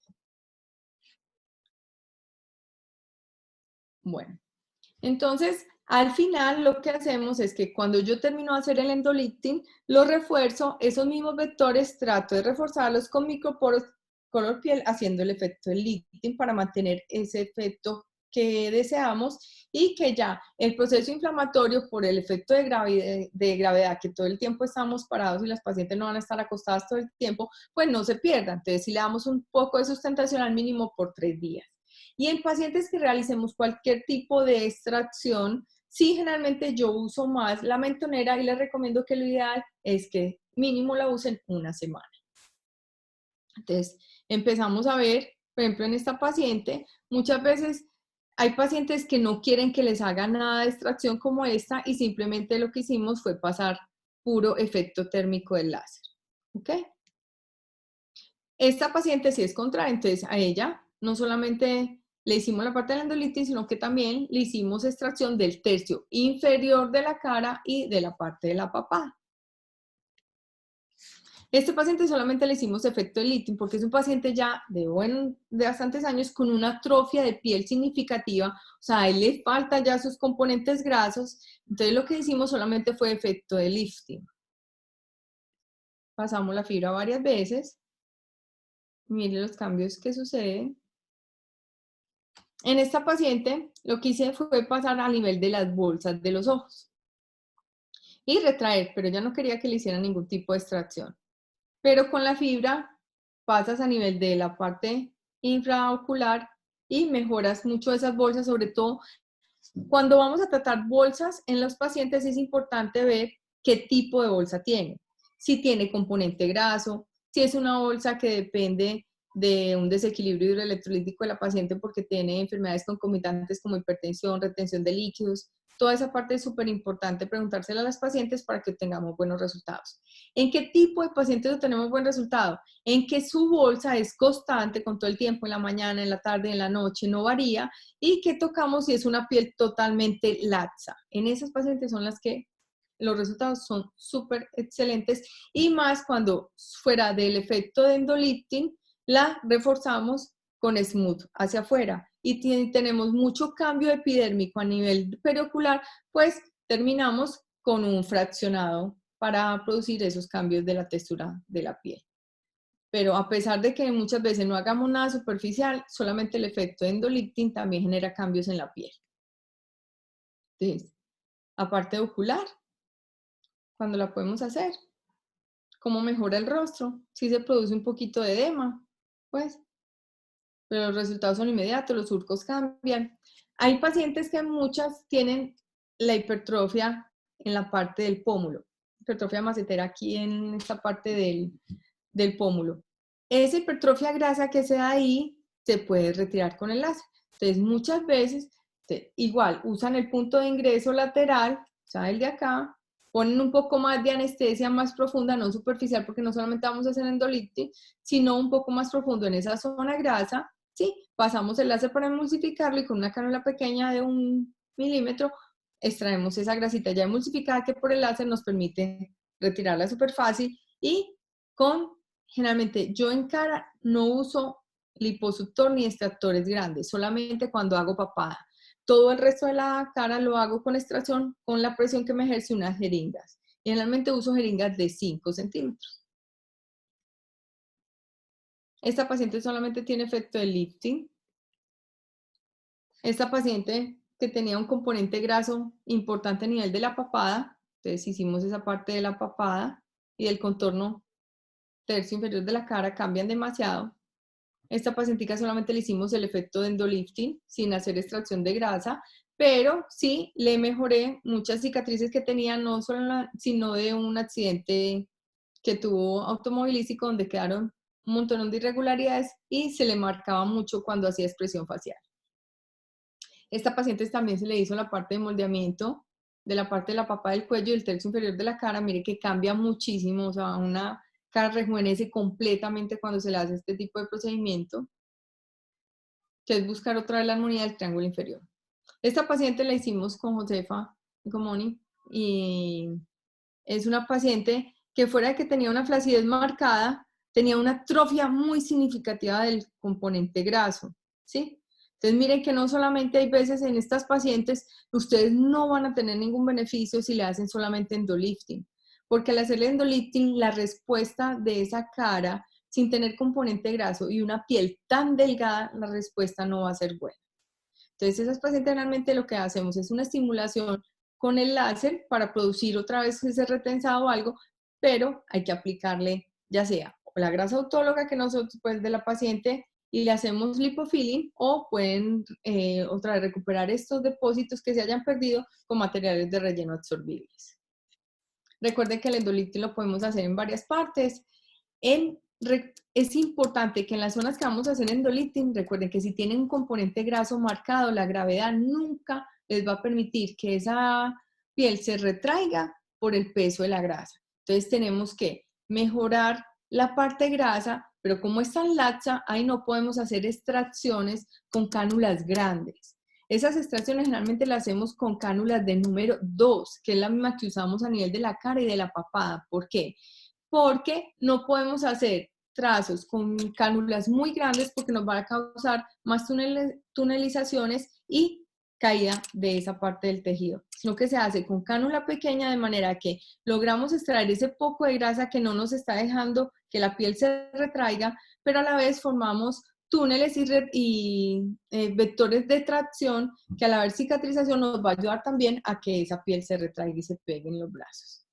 Bueno, entonces Al final lo que hacemos es que cuando yo termino de hacer el endolifting, lo refuerzo, esos mismos vectores trato de reforzarlos con microporos color piel haciendo el efecto del lifting para mantener ese efecto que deseamos y que ya el proceso inflamatorio por el efecto de gravedad que todo el tiempo estamos parados y las pacientes no van a estar acostadas todo el tiempo, pues no se pierda. Entonces si le damos un poco de sustentación al mínimo por 3 días. Y en pacientes que realicemos cualquier tipo de extracción, sí, generalmente yo uso más la mentonera y les recomiendo que lo ideal es que mínimo la usen una semana. Entonces, empezamos a ver, por ejemplo, en esta paciente, muchas veces hay pacientes que no quieren que les haga nada de extracción como esta y simplemente lo que hicimos fue pasar puro efecto térmico del láser. ¿Ok? Esta paciente sí es contraria, entonces a ella no solamente le hicimos la parte de la endolitis, sino que también le hicimos extracción del tercio inferior de la cara y de la parte de la papada. Este paciente solamente le hicimos efecto de lifting porque es un paciente ya de bastantes años con una atrofia de piel significativa, o sea, a él le faltan ya sus componentes grasos, entonces lo que hicimos solamente fue efecto de lifting. Pasamos la fibra varias veces, miren los cambios que suceden. En esta paciente lo que hice fue pasar a nivel de las bolsas de los ojos y retraer, pero ella no quería que le hicieran ningún tipo de extracción. Pero con la fibra pasas a nivel de la parte infraocular y mejoras mucho esas bolsas, sobre todo cuando vamos a tratar bolsas en los pacientes es importante ver qué tipo de bolsa tiene. Si tiene componente graso, si es una bolsa que depende de un desequilibrio hidroelectrolítico de la paciente porque tiene enfermedades concomitantes como hipertensión, retención de líquidos. Toda esa parte es súper importante preguntársela a las pacientes para que tengamos buenos resultados. ¿En qué tipo de pacientes obtenemos buen resultado? En que su bolsa es constante con todo el tiempo, en la mañana, en la tarde, en la noche, no varía, y que tocamos si es una piel totalmente laxa. En esas pacientes son las que los resultados son súper excelentes y más cuando fuera del efecto de endolifting la reforzamos con smooth hacia afuera y tenemos mucho cambio epidérmico a nivel periocular, pues terminamos con un fraccionado para producir esos cambios de la textura de la piel. Pero a pesar de que muchas veces no hagamos nada superficial, solamente el efecto de endolifting también genera cambios en la piel. Entonces, aparte de ocular, cuando la podemos hacer, ¿cómo mejora el rostro? Si se produce un poquito de edema, pues, pero los resultados son inmediatos, los surcos cambian. Hay pacientes que muchas tienen la hipertrofia en la parte del pómulo, hipertrofia macetera aquí en esta parte del pómulo. Esa hipertrofia grasa que se da ahí se puede retirar con el láser. Entonces, muchas veces, igual, usan el punto de ingreso lateral, o sea, el de acá, ponen un poco más de anestesia más profunda, no superficial, porque no solamente vamos a hacer endolifting, sino un poco más profundo en esa zona grasa, ¿sí? Pasamos el láser para emulsificarlo y con una cánula pequeña de 1 milímetro extraemos esa grasita ya emulsificada que por el láser nos permite retirarla súper fácil y generalmente yo en cara no uso liposuctor ni extractores grandes, solamente cuando hago papada. Todo el resto de la cara lo hago con extracción, con la presión que me ejerce unas jeringas. Generalmente uso jeringas de 5 centímetros. Esta paciente solamente tiene efecto de lifting. Esta paciente que tenía un componente graso importante a nivel de la papada, entonces hicimos esa parte de la papada y del contorno tercio inferior de la cara, cambian demasiado. Esta pacientica solamente le hicimos el efecto de endolifting sin hacer extracción de grasa, pero sí le mejoré muchas cicatrices que tenía, no solo sino de un accidente que tuvo automovilístico donde quedaron un montón de irregularidades y se le marcaba mucho cuando hacía expresión facial. Esta paciente también se le hizo la parte de moldeamiento de la parte de la papa del cuello y el tercio inferior de la cara. Mire que cambia muchísimo, o sea, una cara rejuvenece completamente cuando se le hace este tipo de procedimiento, que es buscar otra vez la armonía del triángulo inferior. Esta paciente la hicimos con Josefa Gomoni y es una paciente que fuera de que tenía una flacidez marcada, tenía una atrofia muy significativa del componente graso, ¿sí? Entonces miren que no solamente hay veces en estas pacientes, ustedes no van a tener ningún beneficio si le hacen solamente endolifting, porque al hacerle endolifting, la respuesta de esa cara, sin tener componente graso y una piel tan delgada, la respuesta no va a ser buena. Entonces esas pacientes realmente lo que hacemos es una estimulación con el láser para producir otra vez ese retensado o algo, pero hay que aplicarle ya sea la grasa autóloga que nosotros pues de la paciente y le hacemos lipofilling o pueden otra vez recuperar estos depósitos que se hayan perdido con materiales de relleno absorbibles. Recuerden que el endolifting lo podemos hacer en varias partes. Es importante que en las zonas que vamos a hacer endolifting, recuerden que si tienen un componente graso marcado, la gravedad nunca les va a permitir que esa piel se retraiga por el peso de la grasa. Entonces tenemos que mejorar la parte grasa, pero como es tan laxa, ahí no podemos hacer extracciones con cánulas grandes. Esas extracciones generalmente las hacemos con cánulas de número 2, que es la misma que usamos a nivel de la cara y de la papada. ¿Por qué? Porque no podemos hacer trazos con cánulas muy grandes porque nos va a causar más tunelizaciones y caída de esa parte del tejido, sino que se hace con cánula pequeña de manera que logramos extraer ese poco de grasa que no nos está dejando que la piel se retraiga, pero a la vez formamos túneles y vectores de tracción que al haber cicatrización nos va a ayudar también a que esa piel se retraiga y se pegue en los brazos.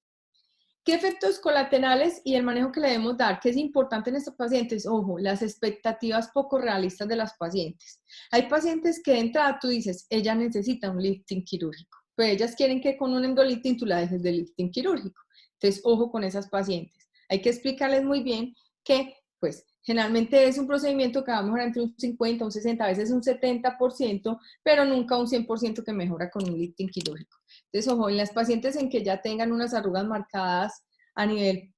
¿Qué efectos colaterales y el manejo que le debemos dar? ¿Qué es importante en estos pacientes? Ojo, las expectativas poco realistas de las pacientes. Hay pacientes que de entrada tú dices, ella necesita un lifting quirúrgico, pero ellas quieren que con un endolifting tú la dejes de lifting quirúrgico. Entonces, ojo con esas pacientes. Hay que explicarles muy bien que, pues, generalmente es un procedimiento que va a mejorar entre un 50, un 60, a veces un 70%, pero nunca un 100% que mejora con un lifting quirúrgico. Entonces, ojo, en las pacientes en que ya tengan unas arrugas marcadas a nivel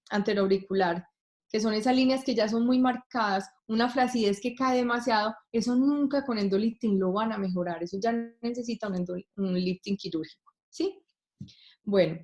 anteroauricular, que son esas líneas que ya son muy marcadas, una flacidez que cae demasiado, eso nunca con endolifting lo van a mejorar, eso ya necesita un lifting quirúrgico, ¿sí? Bueno,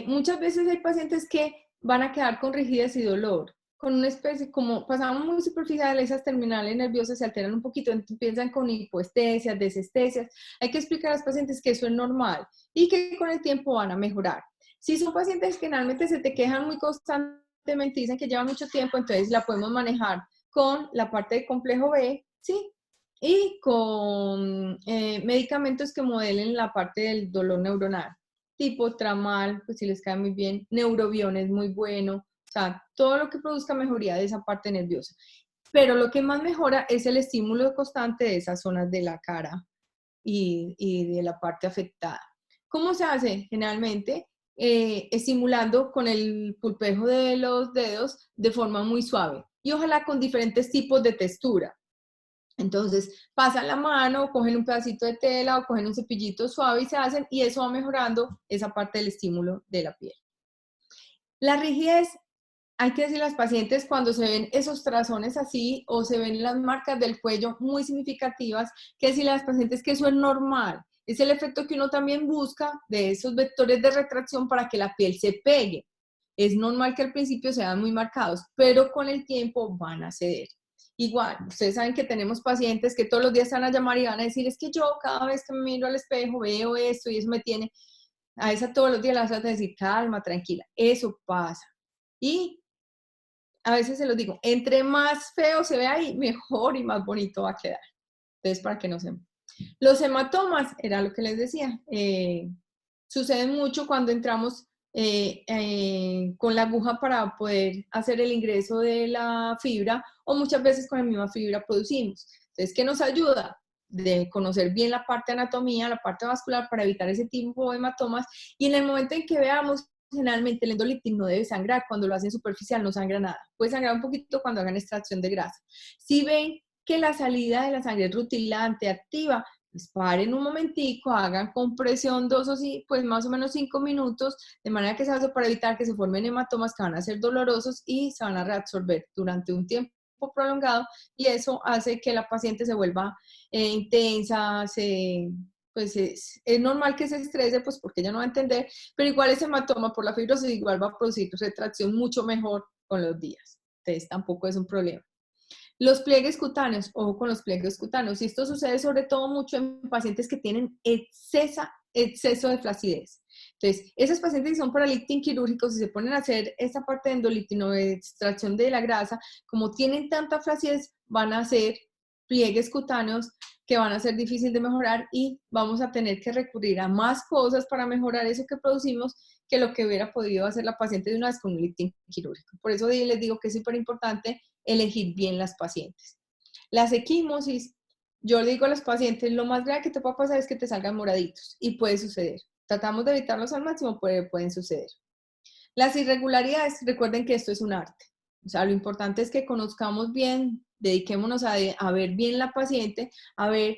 muchas veces hay pacientes que van a quedar con rigidez y dolor, con una especie, como pasamos muy superficial, esas terminales nerviosas se alteran un poquito, entonces piensan con hipoestesias, desestesias. Hay que explicar a los pacientes que eso es normal y que con el tiempo van a mejorar. Si son pacientes que generalmente se te quejan muy constantemente, dicen que llevan mucho tiempo, entonces la podemos manejar con la parte de complejo B, ¿sí? Y con medicamentos que modelen la parte del dolor neuronal, tipo tramal, pues si les cae muy bien, neurobión es muy bueno, o sea, todo lo que produzca mejoría de esa parte nerviosa. Pero lo que más mejora es el estímulo constante de esas zonas de la cara y de la parte afectada. ¿Cómo se hace? Generalmente estimulando con el pulpejo de los dedos de forma muy suave y ojalá con diferentes tipos de textura. Entonces, pasan la mano, cogen un pedacito de tela o cogen un cepillito suave y se hacen, y eso va mejorando esa parte del estímulo de la piel. La rigidez, hay que decir a las pacientes cuando se ven esos trazones así o se ven las marcas del cuello muy significativas, que decirle a las pacientes que eso es normal. Es el efecto que uno también busca de esos vectores de retracción para que la piel se pegue. Es normal que al principio sean muy marcados, pero con el tiempo van a ceder. Igual, ustedes saben que tenemos pacientes que todos los días van a llamar y van a decir, es que yo cada vez que me miro al espejo veo esto y eso me tiene, a esa todos los días le vas a decir, calma, tranquila, eso pasa. Y a veces se los digo, entre más feo se ve ahí, mejor y más bonito va a quedar. Entonces, para que no se... Los hematomas, era lo que les decía, suceden mucho cuando entramos con la aguja para poder hacer el ingreso de la fibra o muchas veces con la misma fibra producimos. Entonces, ¿qué nos ayuda? De conocer bien la parte de anatomía, la parte vascular para evitar ese tipo de hematomas y en el momento en que veamos, generalmente el endolifting no debe sangrar, cuando lo hacen superficial no sangra nada, puede sangrar un poquito cuando hagan extracción de grasa. Si ven que la salida de la sangre es rutilante, activa, pues paren un momentico, hagan compresión 2 o sí, pues más o menos 5 minutos, de manera que se hace para evitar que se formen hematomas que van a ser dolorosos y se van a reabsorber durante un tiempo prolongado y eso hace que la paciente se vuelva intensa, pues es normal que se estrese, pues porque ella no va a entender, pero igual ese hematoma por la fibrosis igual va a producir retracción mucho mejor con los días. Entonces tampoco es un problema. Los pliegues cutáneos, ojo con los pliegues cutáneos, y esto sucede sobre todo mucho en pacientes que tienen exceso de flacidez. Entonces, esos pacientes que son para lifting quirúrgicos y se ponen a hacer esta parte de endolifting de extracción de la grasa, como tienen tanta flacidez, van a hacer pliegues cutáneos que van a ser difíciles de mejorar y vamos a tener que recurrir a más cosas para mejorar eso que producimos que lo que hubiera podido hacer la paciente de una vez con un lifting quirúrgico. Por eso les digo que es súper importante elegir bien las pacientes. Las equimosis, yo le digo a los pacientes, lo más grave que te puede pasar es que te salgan moraditos y puede suceder. Tratamos de evitarlos al máximo, pero pueden suceder. Las irregularidades, recuerden que esto es un arte. O sea, lo importante es que conozcamos bien, dediquémonos a ver bien la paciente, a ver,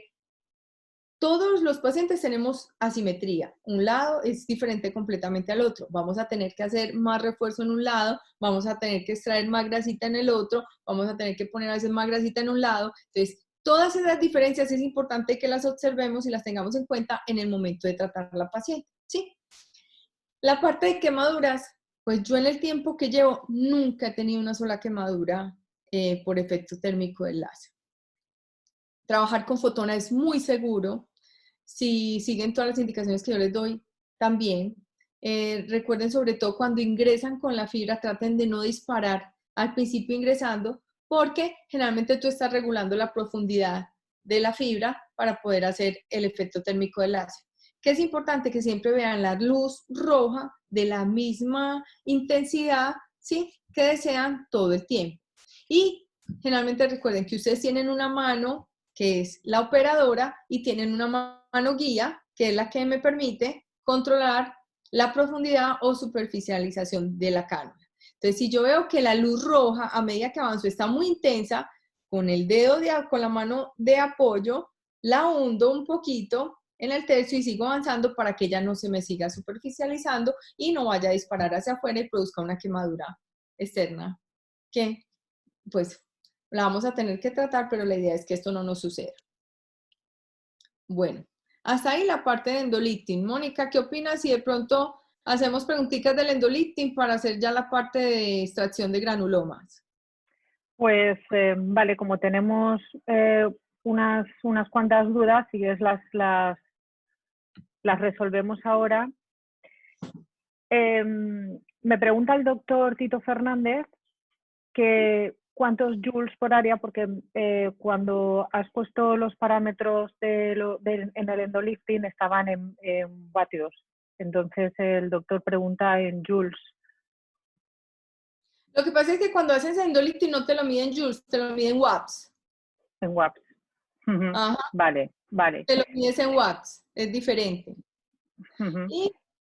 todos los pacientes tenemos asimetría. Un lado es diferente completamente al otro. Vamos a tener que hacer más refuerzo en un lado, vamos a tener que extraer más grasita en el otro, vamos a tener que poner a veces más grasita en un lado. Entonces, todas esas diferencias es importante que las observemos y las tengamos en cuenta en el momento de tratar a la paciente, ¿sí? La parte de quemaduras, pues yo en el tiempo que llevo nunca he tenido una sola quemadura por efecto térmico del láser. Trabajar con fotona es muy seguro. Si siguen todas las indicaciones que yo les doy, también. Recuerden sobre todo cuando ingresan con la fibra, traten de no disparar al principio ingresando, porque generalmente tú estás regulando la profundidad de la fibra para poder hacer el efecto térmico del láser. Que es importante que siempre vean la luz roja de la misma intensidad, ¿sí?, que desean todo el tiempo. Y generalmente recuerden que ustedes tienen una mano que es la operadora, y tienen una mano guía, que es la que me permite controlar la profundidad o superficialización de la cánula. Entonces, si yo veo que la luz roja, a medida que avanzo, está muy intensa, con el dedo, con la mano de apoyo, la hundo un poquito en el tercio y sigo avanzando para que ella no se me siga superficializando y no vaya a disparar hacia afuera y produzca una quemadura externa, que pues la vamos a tener que tratar, pero la idea es que esto no nos suceda. Bueno, hasta ahí la parte de endolifting. Mónica, ¿qué opinas si de pronto hacemos preguntitas del endolifting para hacer ya la parte de extracción de granulomas? Pues vale, como tenemos unas cuantas dudas, si es las resolvemos ahora. Me pregunta el doctor Tito Fernández que cuántos joules por área, porque cuando has puesto los parámetros en el endolifting estaban en vatios. Entonces el doctor pregunta en joules. Lo que pasa es que cuando haces endolifting no te lo miden en joules, te lo miden en watts. En watts. Ajá. Vale, vale. Te lo mides en watts, es diferente.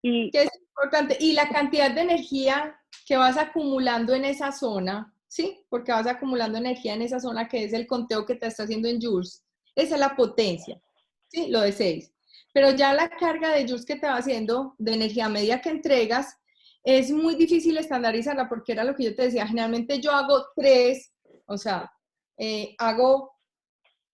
Y que es importante, y la cantidad de energía que vas acumulando en esa zona, ¿sí? Porque vas acumulando energía en esa zona, que es el conteo que te está haciendo en joules. Esa es la potencia, ¿sí? Lo de 6. Pero ya la carga de joules que te va haciendo, de energía media que entregas, es muy difícil estandarizarla, porque era lo que yo te decía, generalmente yo hago 3, o sea, hago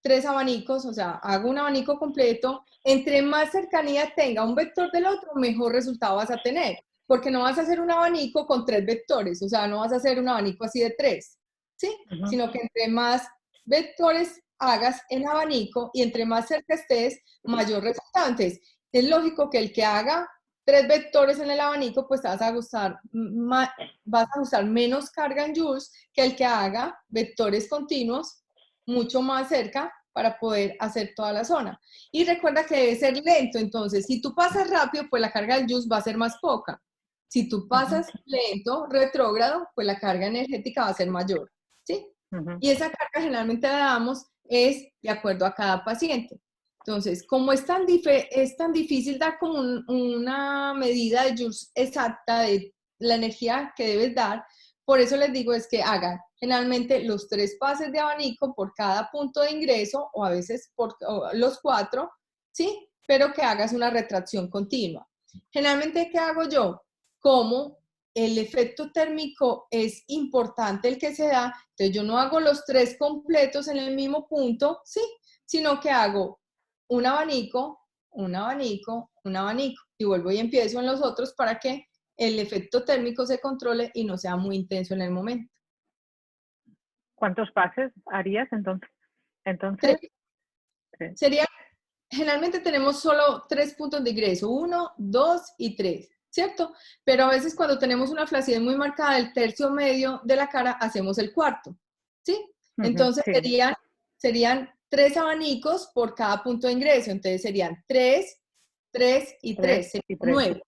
3 abanicos, o sea, hago un abanico completo. Entre más cercanía tenga un vector del otro, mejor resultado vas a tener, porque no vas a hacer un abanico con 3 vectores, o sea, no vas a hacer un abanico así de 3, ¿sí? Sino que entre más vectores hagas en abanico y entre más cerca estés, mayor resultado. Entonces, es lógico que el que haga 3 vectores en el abanico, pues vas a usar menos carga en joules que el que haga vectores continuos mucho más cerca para poder hacer toda la zona. Y recuerda que debe ser lento, entonces si tú pasas rápido, pues la carga del juice va a ser más poca. Si tú pasas lento, retrógrado, pues la carga energética va a ser mayor, ¿sí? Y esa carga generalmente la damos es de acuerdo a cada paciente. Entonces, como es tan difícil dar como una medida de joules exacta de la energía que debes dar, por eso les digo es que hagan generalmente los 3 pases de abanico por cada punto de ingreso, o a veces por los 4, ¿sí? Pero que hagas una retracción continua. Generalmente, ¿qué hago yo? Como el efecto térmico es importante el que se da, entonces yo no hago los 3 completos en el mismo punto, ¿sí? Sino que hago un abanico, un abanico, un abanico, y vuelvo y empiezo en los otros para que el efecto térmico se controle y no sea muy intenso en el momento. ¿Cuántos pases harías entonces? Tres. Sería, generalmente tenemos solo 3 puntos de ingreso, 1, 2 y 3, ¿cierto? Pero a veces cuando tenemos una flacidez muy marcada del tercio medio de la cara, hacemos el cuarto, ¿sí? Entonces sí. serían 3 abanicos por cada punto de ingreso, entonces serían 3, 3 y 3, serían 9,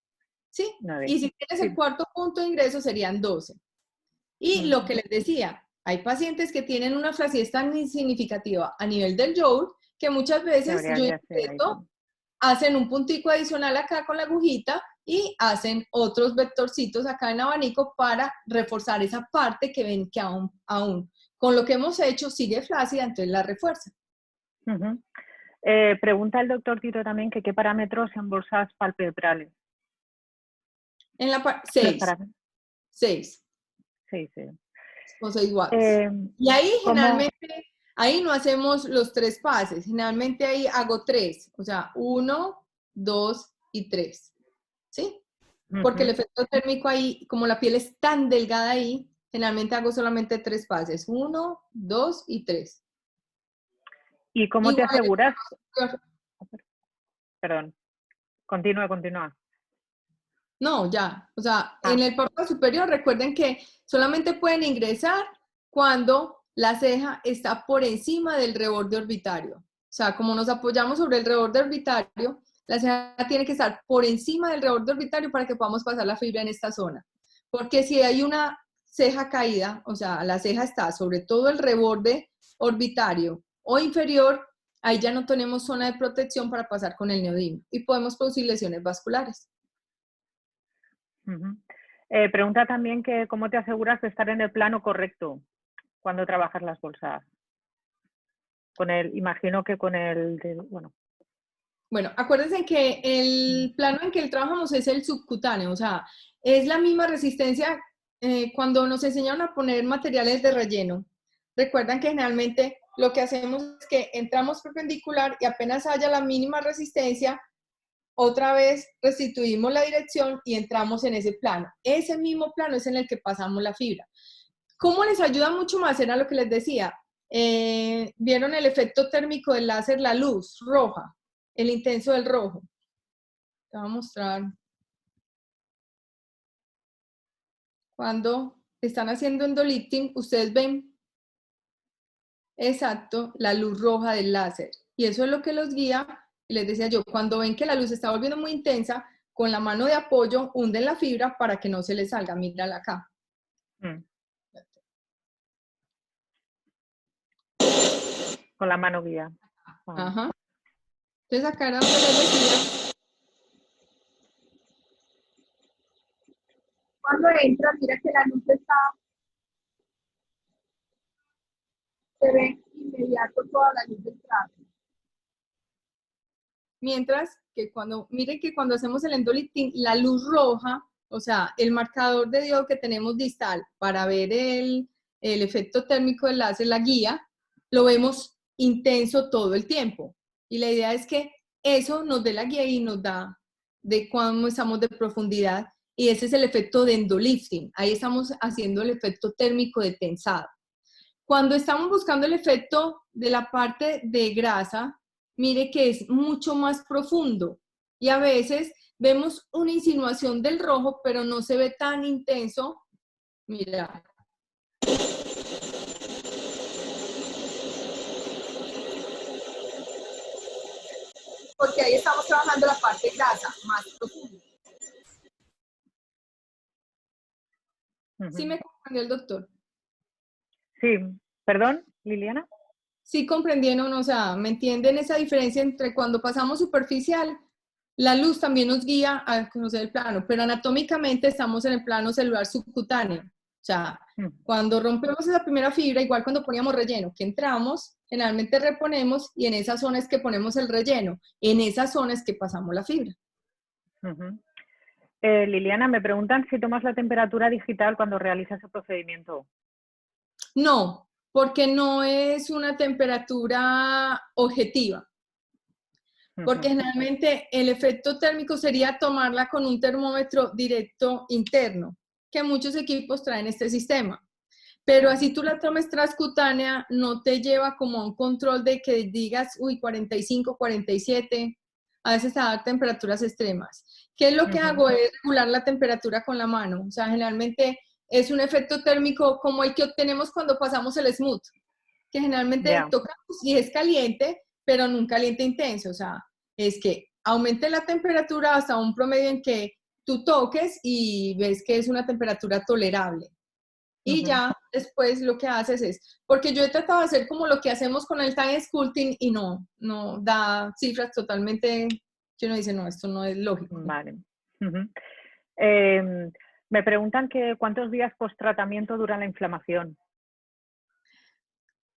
¿sí? 9. Y si tienes el cuarto punto de ingreso serían 12. Y lo que les decía, hay pacientes que tienen una flacidez tan insignificativa a nivel del joule que muchas veces hacen un puntico adicional acá con la agujita y hacen otros vectorcitos acá en abanico para reforzar esa parte que ven que aún con lo que hemos hecho sigue flácida, entonces la refuerza. Pregunta el doctor Tito también que qué parámetros en bolsas palpebrales. En la 6. 6. 6, sí. Son 6 watts. Y ahí generalmente, ahí no hacemos los 3 pases, generalmente ahí hago 3, o sea, 1, 2 y 3, ¿sí? Porque el efecto térmico ahí, como la piel es tan delgada ahí, generalmente hago solamente 3 pases, 1, 2 y 3. ¿Y cómo te aseguras? Perdón, continúa. No, ya, o sea, en el párpado superior recuerden que solamente pueden ingresar cuando la ceja está por encima del reborde orbitario. O sea, como nos apoyamos sobre el reborde orbitario, la ceja tiene que estar por encima del reborde orbitario para que podamos pasar la fibra en esta zona. Porque si hay una ceja caída, o sea, la ceja está sobre todo el reborde orbitario o inferior, ahí ya no tenemos zona de protección para pasar con el neodimo y podemos producir lesiones vasculares. Pregunta también que cómo te aseguras de estar en el plano correcto cuando trabajas las bolsas. Imagino que con el, Bueno, acuérdense que el plano en que trabajamos es el subcutáneo, o sea, es la misma resistencia cuando nos enseñaron a poner materiales de relleno. Recuerdan que generalmente lo que hacemos es que entramos perpendicular y apenas haya la mínima resistencia, otra vez restituimos la dirección y entramos en ese plano. Ese mismo plano es en el que pasamos la fibra. ¿Cómo les ayuda mucho más? Era lo que les decía. ¿Vieron el efecto térmico del láser, la luz roja? El intenso del rojo. Te voy a mostrar. Cuando están haciendo endolifting, ustedes ven exacto la luz roja del láser. Y eso es lo que los guía. Y les decía yo, cuando ven que la luz está volviendo muy intensa, con la mano de apoyo hunden la fibra para que no se les salga. Mírala acá. Con la mano guía. Ajá. Entonces acá era donde les decía. Cuando entra, mira que la luz está, se ve inmediato toda la luz del traje. Mientras que miren que cuando hacemos el endolifting, la luz roja, o sea, el marcador de diodo que tenemos distal para ver el efecto térmico del láser, la guía, lo vemos intenso todo el tiempo. Y la idea es que eso nos dé la guía y nos da de cómo estamos de profundidad. Y ese es el efecto de endolifting. Ahí estamos haciendo el efecto térmico de tensado. Cuando estamos buscando el efecto de la parte de grasa, mire que es mucho más profundo. Y a veces vemos una insinuación del rojo, pero no se ve tan intenso. Mira. Porque ahí estamos trabajando la parte grasa más profunda. ¿Sí me comprendió el doctor? Sí, perdón, Liliana. Sí comprendieron, o sea, ¿me entienden esa diferencia entre cuando pasamos superficial? La luz también nos guía a conocer el plano, pero anatómicamente estamos en el plano celular subcutáneo. O sea, cuando rompemos esa primera fibra, igual cuando poníamos relleno, que entramos, generalmente reponemos y en esa zona es que ponemos el relleno, en esa zona es que pasamos la fibra. Liliana, me preguntan si tomas la temperatura digital cuando realizas el procedimiento. No, porque no es una temperatura objetiva. Porque generalmente el efecto térmico sería tomarla con un termómetro directo interno, que muchos equipos traen este sistema. Pero así tú la tomes transcutánea, no te lleva como a un control de que digas, uy, 45, 47, a veces se da a temperaturas extremas. ¿Qué es lo que hago? Es regular la temperatura con la mano. O sea, generalmente es un efecto térmico como el que obtenemos cuando pasamos el smooth, que generalmente tocamos y es caliente, pero no un caliente intenso. O sea, es que aumente la temperatura hasta un promedio en que tú toques y ves que es una temperatura tolerable. Y ya después lo que haces es, porque yo he tratado de hacer como lo que hacemos con el time sculpting y no da cifras totalmente, que uno dice, no, esto no es lógico. Vale. Me preguntan que cuántos días post-tratamiento dura la inflamación.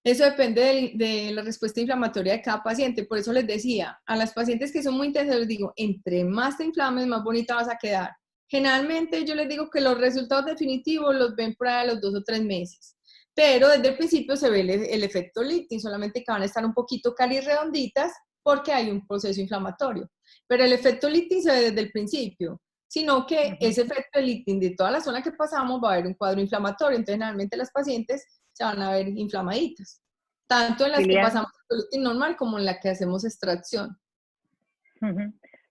Eso depende de la respuesta inflamatoria de cada paciente. Por eso les decía, a las pacientes que son muy intensas, les digo, entre más te inflames, más bonita vas a quedar. Generalmente yo les digo que los resultados definitivos los ven por ahí a los 2 o 3 meses. Pero desde el principio se ve el efecto lifting, solamente que van a estar un poquito redonditas porque hay un proceso inflamatorio. Pero el efecto lifting se ve desde el principio, sino que ese efecto de lifting de toda la zona que pasamos va a haber un cuadro inflamatorio. Entonces, generalmente las pacientes se van a ver inflamaditas, tanto en las que pasamos el lifting normal como en la que hacemos extracción.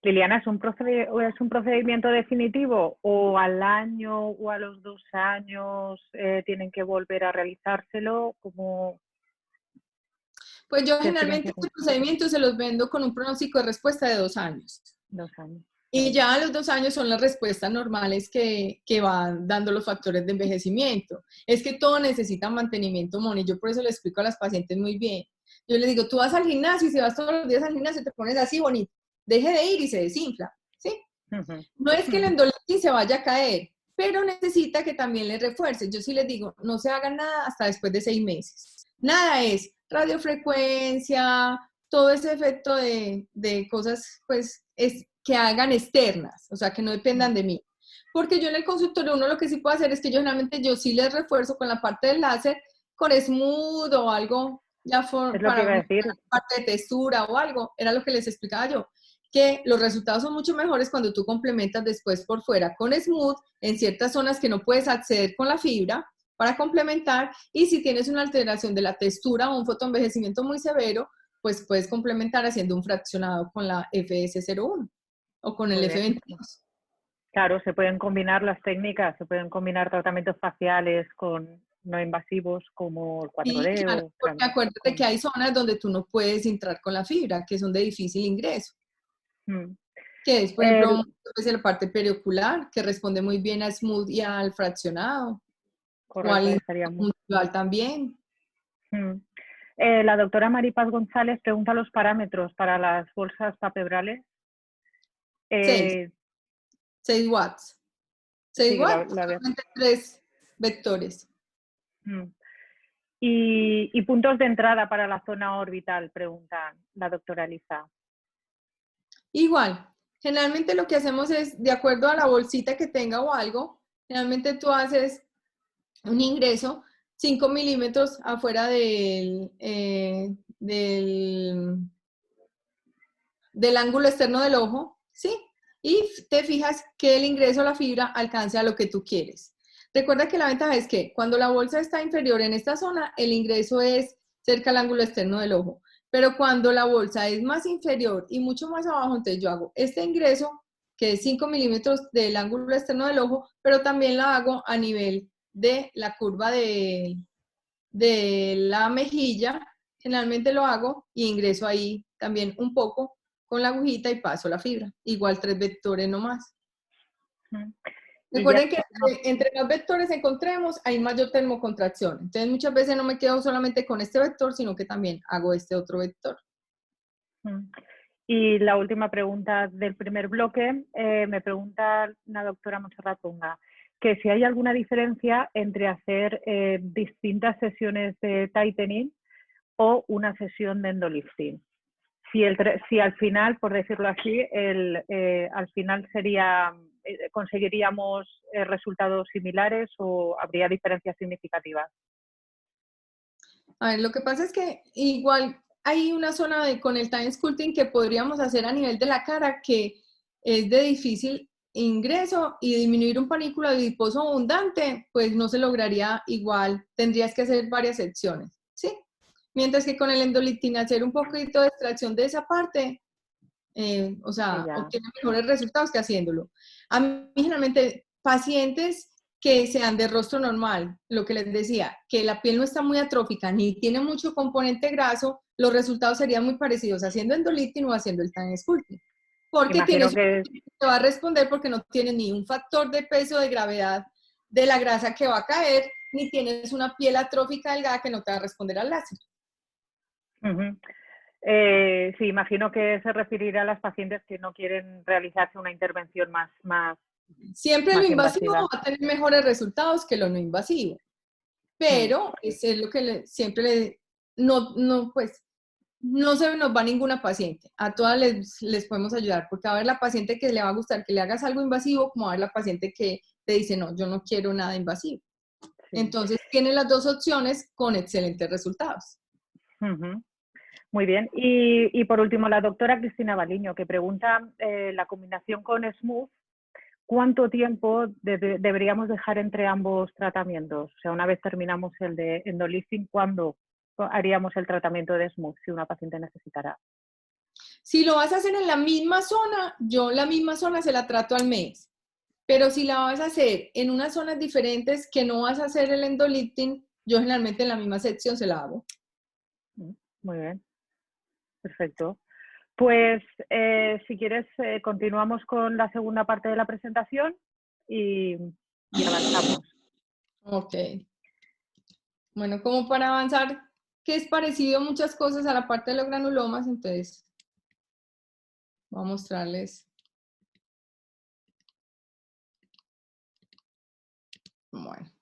Liliana, ¿es un procedimiento definitivo o al año o a los 2 años tienen que volver a realizárselo? Pues yo generalmente este procedimiento se los vendo con un pronóstico de respuesta de 2 años. 2 años. Y ya a los 2 años son las respuestas normales que van dando los factores de envejecimiento. Es que todo necesita mantenimiento, Moni. Yo por eso le explico a las pacientes muy bien. Yo les digo, tú vas al gimnasio y si vas todos los días al gimnasio te pones así bonito. Deje de ir y se desinfla, ¿sí? No es que el endolifting se vaya a caer, pero necesita que también le refuerce. Yo sí les digo, no se haga nada hasta después de 6 meses. Nada es radiofrecuencia, todo ese efecto de cosas, pues, es que hagan externas, o sea, que no dependan de mí. Porque yo en el consultorio uno lo que sí puedo hacer es que yo generalmente yo sí les refuerzo con la parte del láser, con smooth o algo, ya para una parte de textura o algo, era lo que les explicaba yo, que los resultados son mucho mejores cuando tú complementas después por fuera con smooth en ciertas zonas que no puedes acceder con la fibra para complementar, y si tienes una alteración de la textura o un fotoenvejecimiento muy severo, pues puedes complementar haciendo un fraccionado con la FS01 o con el F22. Claro, se pueden combinar las técnicas, se pueden combinar tratamientos faciales con no invasivos como el 4D. Sí, claro, porque acuérdate que hay zonas donde tú no puedes entrar con la fibra, que son de difícil ingreso. Que es, por ejemplo, la parte periocular, que responde muy bien al smooth y al fraccionado. Correcto, o al individual también. La doctora Maripaz González pregunta los parámetros para las bolsas papebrales. 6 watts. 6 watts, 3 vectores. Y puntos de entrada para la zona orbital, pregunta la doctora Elisa. Igual, generalmente lo que hacemos es, de acuerdo a la bolsita que tenga o algo, generalmente tú haces un ingreso 5 milímetros afuera del ángulo externo del ojo, ¿sí? Y te fijas que el ingreso a la fibra alcance a lo que tú quieres. Recuerda que la ventaja es que cuando la bolsa está inferior en esta zona, el ingreso es cerca al ángulo externo del ojo. Pero cuando la bolsa es más inferior y mucho más abajo, entonces yo hago este ingreso, que es 5 milímetros del ángulo externo del ojo, pero también la hago a nivel de la curva de la mejilla. Generalmente lo hago y ingreso ahí también un poco con la agujita y paso la fibra. Igual 3 vectores nomás. Recuerden que entre más vectores encontremos, hay mayor termocontracción. Entonces, muchas veces no me quedo solamente con este vector, sino que también hago este otro vector. Y la última pregunta del primer bloque, me pregunta la doctora Montserrat Ponga, que si hay alguna diferencia entre hacer distintas sesiones de tightening o una sesión de endolifting. Si al final, por decirlo así, al final conseguiríamos resultados similares o habría diferencias significativas. A ver, lo que pasa es que igual hay una zona con el time sculpting que podríamos hacer a nivel de la cara que es de difícil ingreso y disminuir un panículo adiposo abundante, pues no se lograría igual, tendrías que hacer varias secciones, ¿sí? Mientras que con el endolifting hacer un poquito de extracción de esa parte, o sea, obtiene mejores resultados que haciéndolo. A mí generalmente pacientes que sean de rostro normal, lo que les decía, que la piel no está muy atrófica ni tiene mucho componente graso, los resultados serían muy parecidos haciendo endolifting o haciendo el tan sculpting. Porque tienes que te va a responder porque no tienes ni un factor de peso de gravedad de la grasa que va a caer, ni tienes una piel atrófica delgada que no te va a responder al láser. Sí, imagino que se referirá a las pacientes que no quieren realizarse una intervención más siempre más lo invasivo invasiva. va a tener mejores resultados que lo no invasivo. Pero es lo que siempre pues no se nos va ninguna paciente. A todas les podemos ayudar, porque va a haber la paciente que le va a gustar que le hagas algo invasivo, como va a haber la paciente que te dice, no, yo no quiero nada invasivo. Sí. Entonces, tiene las dos opciones con excelentes resultados. Muy bien. Y por último, la doctora Cristina Baliño, que pregunta la combinación con Smooth, ¿cuánto tiempo deberíamos dejar entre ambos tratamientos? O sea, una vez terminamos el de endolifting, ¿cuándo haríamos el tratamiento de Smooth si una paciente necesitará? Si lo vas a hacer en la misma zona, yo la misma zona se la trato al mes. Pero si la vas a hacer en unas zonas diferentes que no vas a hacer el endolifting, yo generalmente en la misma sección se la hago. Muy bien. Perfecto. Pues si quieres continuamos con la segunda parte de la presentación y avanzamos. Ok. Bueno, como para avanzar, que es parecido muchas cosas a la parte de los granulomas, entonces voy a mostrarles. Bueno.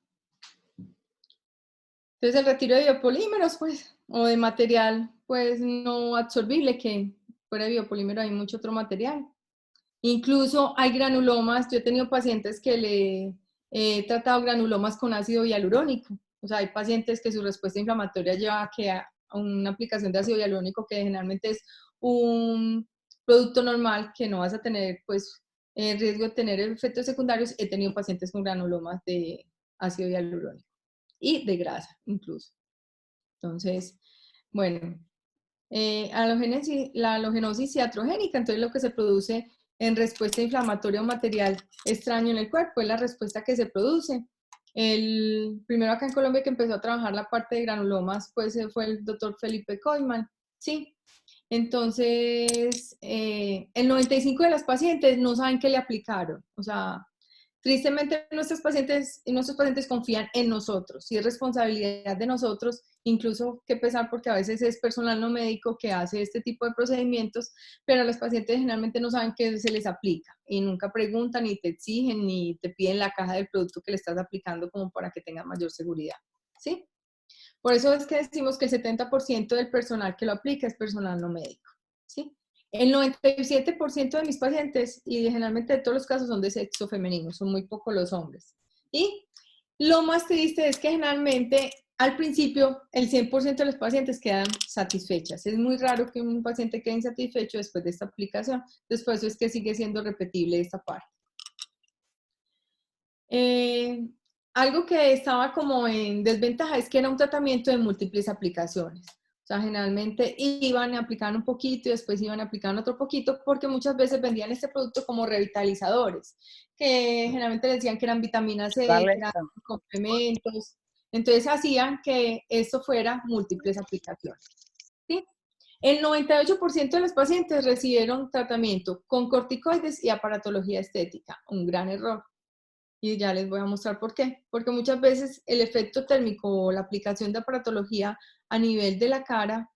Entonces el retiro de biopolímeros, pues, o de material, pues, no absorbible, que fuera de biopolímero hay mucho otro material. Incluso hay granulomas, yo he tenido pacientes que le he tratado granulomas con ácido hialurónico. O sea, hay pacientes que su respuesta inflamatoria lleva a una aplicación de ácido hialurónico que generalmente es un producto normal que no vas a tener, pues, riesgo de tener efectos secundarios. He tenido pacientes con granulomas de ácido hialurónico y de grasa incluso. Entonces, bueno, la halogenosis iatrogénica, entonces lo que se produce en respuesta inflamatoria a un material extraño en el cuerpo, es la respuesta que se produce. El primero acá en Colombia que empezó a trabajar la parte de granulomas, pues fue el doctor Felipe Koyman, ¿sí? Entonces, el 95% de las pacientes no saben qué le aplicaron, o sea, tristemente nuestros pacientes confían en nosotros y es responsabilidad de nosotros, incluso que pesar porque a veces es personal no médico que hace este tipo de procedimientos, pero los pacientes generalmente no saben qué se les aplica y nunca preguntan ni te exigen ni te piden la caja del producto que le estás aplicando como para que tengan mayor seguridad, ¿sí? Por eso es que decimos que el 70% del personal que lo aplica es personal no médico, ¿sí? El 97% de mis pacientes, y generalmente de todos los casos, son de sexo femenino, son muy pocos los hombres. Y lo más triste es que generalmente al principio el 100% de los pacientes quedan satisfechas. Es muy raro que un paciente quede insatisfecho después de esta aplicación. Después es que sigue siendo repetible esta parte. Algo que estaba como en desventaja es que era un tratamiento de múltiples aplicaciones. O sea, generalmente iban a aplicar un poquito y después iban a aplicar otro poquito porque muchas veces vendían este producto como revitalizadores, que generalmente decían que eran vitamina C, que eran complementos. Entonces hacían que esto fuera múltiples aplicaciones. ¿Sí? El 98% de los pacientes recibieron tratamiento con corticoides y aparatología estética, un gran error. Y ya les voy a mostrar por qué. Porque muchas veces el efecto térmico o la aplicación de aparatología a nivel de la cara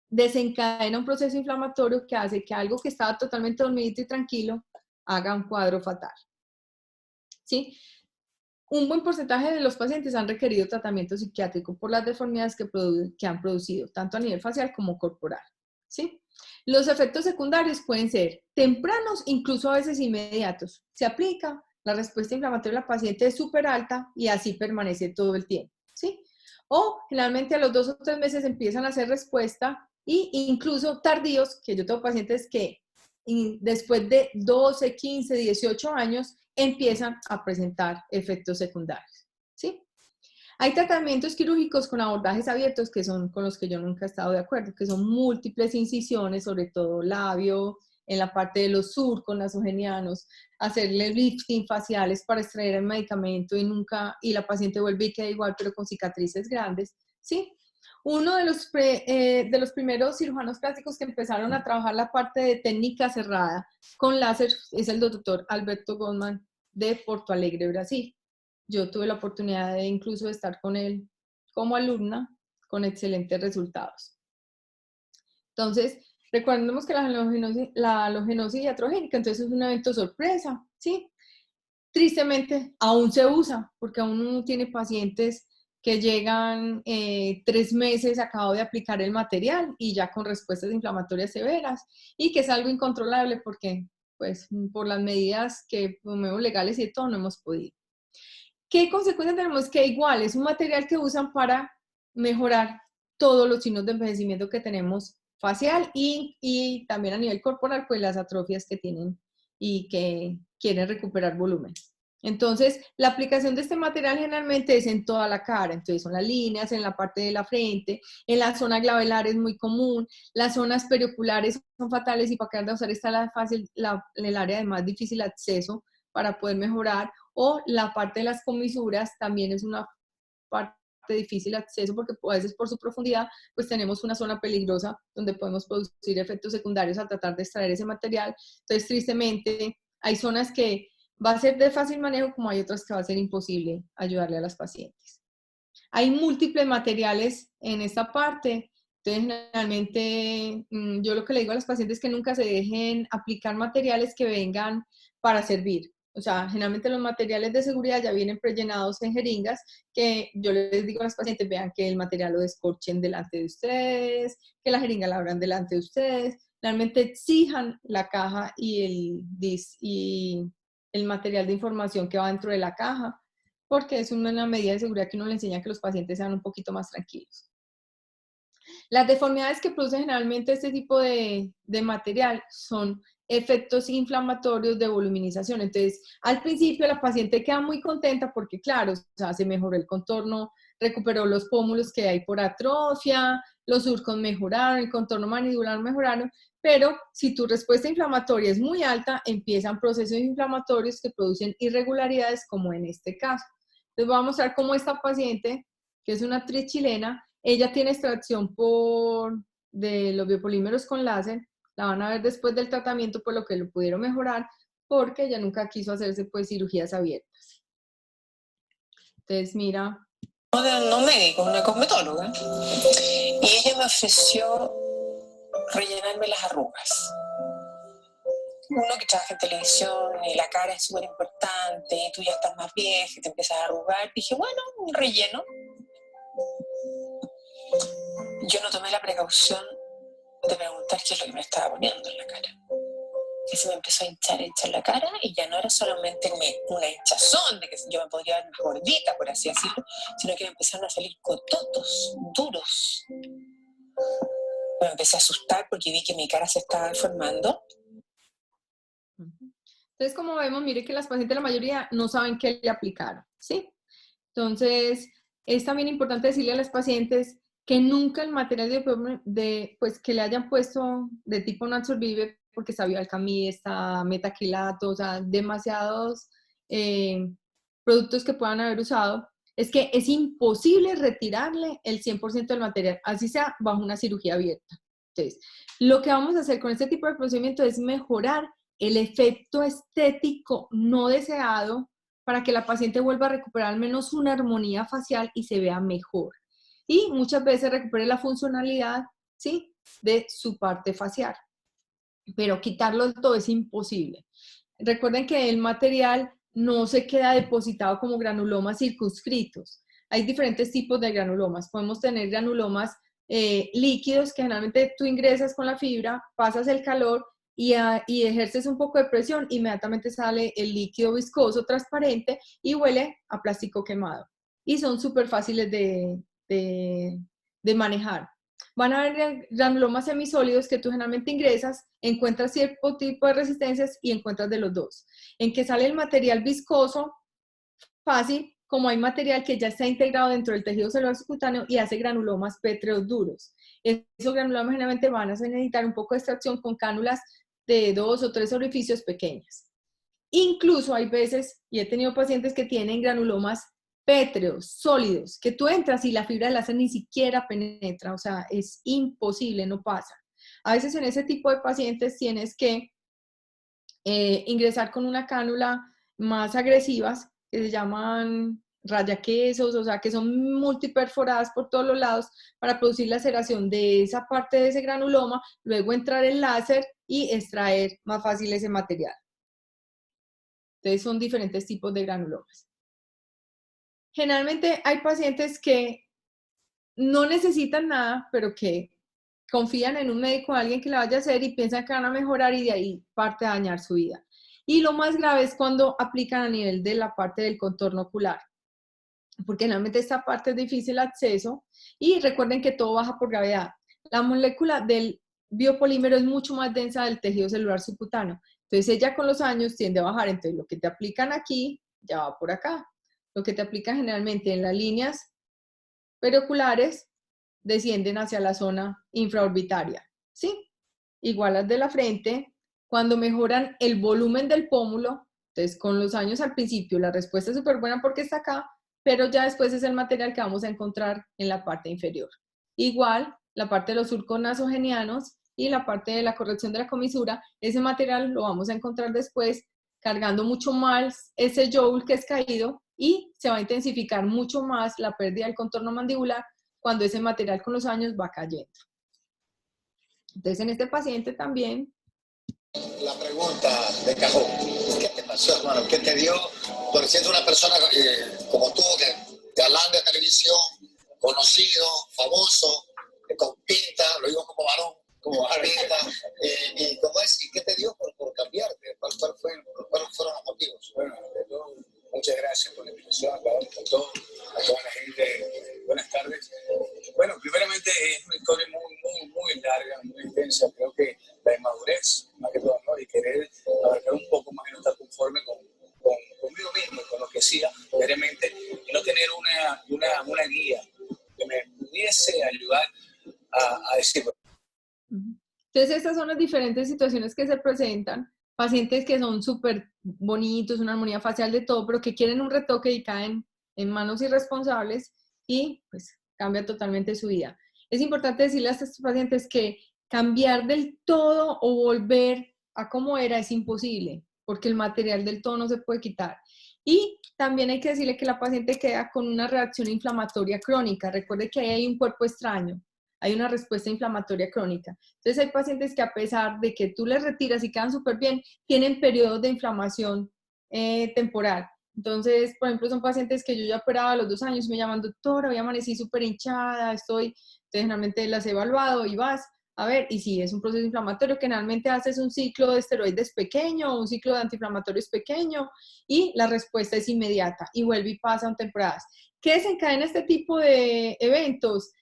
desencadena un proceso inflamatorio que hace que algo que estaba totalmente dormidito y tranquilo haga un cuadro fatal. ¿Sí? Un buen porcentaje de los pacientes han requerido tratamiento psiquiátrico por las deformidades que han producido, tanto a nivel facial como corporal. ¿Sí? Los efectos secundarios pueden ser tempranos, incluso a veces inmediatos. Se aplica, la respuesta inflamatoria de la paciente es súper alta y así permanece todo el tiempo, ¿sí? O generalmente a los 2 o 3 meses empiezan a hacer respuesta e incluso tardíos, que yo tengo pacientes que y después de 12, 15, 18 años empiezan a presentar efectos secundarios, ¿sí? Hay tratamientos quirúrgicos con abordajes abiertos que son con los que yo nunca he estado de acuerdo, que son múltiples incisiones, sobre todo labio, en la parte de los surcos nasogenianos, hacerle lifting faciales para extraer el medicamento y la paciente vuelve y queda igual, pero con cicatrices grandes, ¿sí? Uno de los primeros cirujanos plásticos que empezaron a trabajar la parte de técnica cerrada con láser es el doctor Alberto Goldman de Porto Alegre, Brasil. Yo tuve la oportunidad de incluso estar con él como alumna con excelentes resultados. Entonces, recordemos que la halogenosis iatrogénica, entonces es un evento sorpresa, ¿sí? Tristemente, aún se usa, porque aún uno tiene pacientes que llegan 3 meses acabado de aplicar el material y ya con respuestas inflamatorias severas, y que es algo incontrolable porque, pues, por las medidas que promovemos legales y de todo, no hemos podido. ¿Qué consecuencias tenemos? Que igual es un material que usan para mejorar todos los signos de envejecimiento que tenemos facial y también a nivel corporal, pues las atrofias que tienen y que quieren recuperar volumen. Entonces, la aplicación de este material generalmente es en toda la cara, entonces son las líneas, en la parte de la frente, en la zona glabelar es muy común, las zonas perioculares son fatales y para quedar de usar está el área de más difícil acceso para poder mejorar, o la parte de las comisuras también es una parte de difícil acceso porque a veces por su profundidad pues tenemos una zona peligrosa donde podemos producir efectos secundarios al tratar de extraer ese material. Entonces, tristemente, hay zonas que va a ser de fácil manejo como hay otras que va a ser imposible ayudarle a las pacientes. Hay múltiples materiales en esta parte, entonces generalmente yo lo que le digo a los pacientes es que nunca se dejen aplicar materiales que vengan para servir. O sea, generalmente los materiales de seguridad ya vienen prellenados en jeringas, que yo les digo a los pacientes, vean que el material lo descorchen delante de ustedes, que la jeringa la abran delante de ustedes, realmente exijan la caja y el material de información que va dentro de la caja, porque es una medida de seguridad que uno le enseña a que los pacientes sean un poquito más tranquilos. Las deformidades que produce generalmente este tipo de material son efectos inflamatorios de voluminización. Entonces, al principio la paciente queda muy contenta porque, claro, o sea, se mejoró el contorno, recuperó los pómulos que hay por atrofia, los surcos mejoraron, el contorno mandibular mejoraron, pero si tu respuesta inflamatoria es muy alta, empiezan procesos inflamatorios que producen irregularidades, como en este caso. Entonces, vamos a mostrar cómo esta paciente, que es una actriz chilena, ella tiene extracción de los biopolímeros con láser. La van a ver después del tratamiento, por lo que lo pudieron mejorar, porque ella nunca quiso hacerse pues cirugías abiertas. Entonces, mira. No médico, una cosmetóloga. Y ella me ofreció rellenarme las arrugas. Uno que trabaja en televisión y la cara es súper importante y tú ya estás más vieja y te empiezas a arrugar. Dije, bueno, un relleno. Yo no tomé la precaución de preguntar qué es lo que me estaba poniendo en la cara. Que se me empezó a hinchar la cara y ya no era solamente una hinchazón de que yo me podría ver más gordita, por así decirlo, sino que me empezaron a salir cototos duros. Me empecé a asustar porque vi que mi cara se estaba deformando. Entonces, como vemos, mire que las pacientes, la mayoría, no saben qué le aplicaron, ¿sí? Entonces, es también importante decirle a las pacientes que nunca el material pues, que le hayan puesto de tipo Natural Vive, porque está Vialcamid, está metacrilato, o sea, demasiados productos que puedan haber usado, es que es imposible retirarle el 100% del material, así sea bajo una cirugía abierta. Entonces, lo que vamos a hacer con este tipo de procedimiento es mejorar el efecto estético no deseado para que la paciente vuelva a recuperar al menos una armonía facial y se vea mejor. Y muchas veces recupere la funcionalidad, ¿sí?, de su parte facial. Pero quitarlo todo es imposible. Recuerden que el material no se queda depositado como granulomas circunscritos. Hay diferentes tipos de granulomas. Podemos tener granulomas líquidos que generalmente tú ingresas con la fibra, pasas el calor y ejerces un poco de presión, inmediatamente sale el líquido viscoso transparente y huele a plástico quemado. Y son súper fáciles de manejar. van a haber granulomas semisólidos que tú generalmente ingresas, encuentras cierto tipo de resistencias y encuentras de los dos. En que sale el material viscoso, fácil, como hay material que ya está integrado dentro del tejido celular subcutáneo y hace granulomas pétreos duros. Esos granulomas generalmente van a necesitar un poco de extracción con cánulas de 2 o 3 orificios pequeños. Incluso hay veces, y he tenido pacientes que tienen granulomas pétreos, sólidos, que tú entras y la fibra de láser ni siquiera penetra, o sea, es imposible, no pasa. A veces en ese tipo de pacientes tienes que ingresar con una cánula más agresivas, que se llaman rayaquesos, o sea, que son multiperforadas por todos los lados para producir la laceración de esa parte de ese granuloma, luego entrar el láser y extraer más fácil ese material. Entonces son diferentes tipos de granulomas. Generalmente hay pacientes que no necesitan nada, pero que confían en un médico o alguien que le vaya a hacer y piensan que van a mejorar y de ahí parte a dañar su vida. Y lo más grave es cuando aplican a nivel de la parte del contorno ocular, porque generalmente esta parte es difícil acceso y recuerden que todo baja por gravedad. La molécula del biopolímero es mucho más densa del tejido celular subcutáneo. Entonces ella con los años tiende a bajar. Entonces lo que te aplican aquí ya va por acá. Lo que te aplican generalmente en las líneas perioculares descienden hacia la zona infraorbitaria, ¿sí? Igual las de la frente, cuando mejoran el volumen del pómulo, entonces con los años al principio la respuesta es súper buena porque está acá, pero ya después es el material que vamos a encontrar en la parte inferior. Igual, la parte de los surcos nasogenianos y la parte de la corrección de la comisura, ese material lo vamos a encontrar después cargando mucho más ese joule que es caído y se va a intensificar mucho más la pérdida del contorno mandibular cuando ese material con los años va cayendo. Entonces, en este paciente también. La pregunta de cajón, ¿qué te pasó, hermano? ¿Qué te dio? Porque siendo una persona como tú, de galán de televisión, conocido, famoso, con pinta, lo digo como varón, como pinta, y ¿cómo es? ¿Y qué te dio por cambiarte? ¿Cuáles fueron los motivos? Bueno, muchas gracias por la invitación, a toda la gente. Buenas tardes. Bueno, primeramente es una historia muy larga, muy intensa. Creo que la inmadurez, más que todo, ¿no? Y querer abarcar un poco más y no estar conforme conmigo mismo, con lo que hacía diariamente, y no tener una guía que me pudiese ayudar a decir. Entonces, estas son las diferentes situaciones que se presentan. Pacientes que son súper bonitos, una armonía facial de todo, pero que quieren un retoque y caen en manos irresponsables y pues cambia totalmente su vida. Es importante decirle a estos pacientes que cambiar del todo o volver a como era es imposible, porque el material del todo no se puede quitar. Y también hay que decirle que la paciente queda con una reacción inflamatoria crónica. Recuerde que ahí hay un cuerpo extraño. Hay una respuesta inflamatoria crónica. Entonces hay pacientes que a pesar de que tú les retiras y quedan súper bien, tienen periodos de inflamación temporal. Entonces, por ejemplo, son pacientes que yo ya operaba a los 2 años, me llaman, doctora, hoy amanecí súper hinchada, entonces generalmente las he evaluado y vas a ver, y sí, es un proceso inflamatorio que generalmente haces un ciclo de esteroides pequeño, un ciclo de antiinflamatorios pequeño, y la respuesta es inmediata, y vuelve y pasa en temporadas. ¿Qué desencadena este tipo de eventos?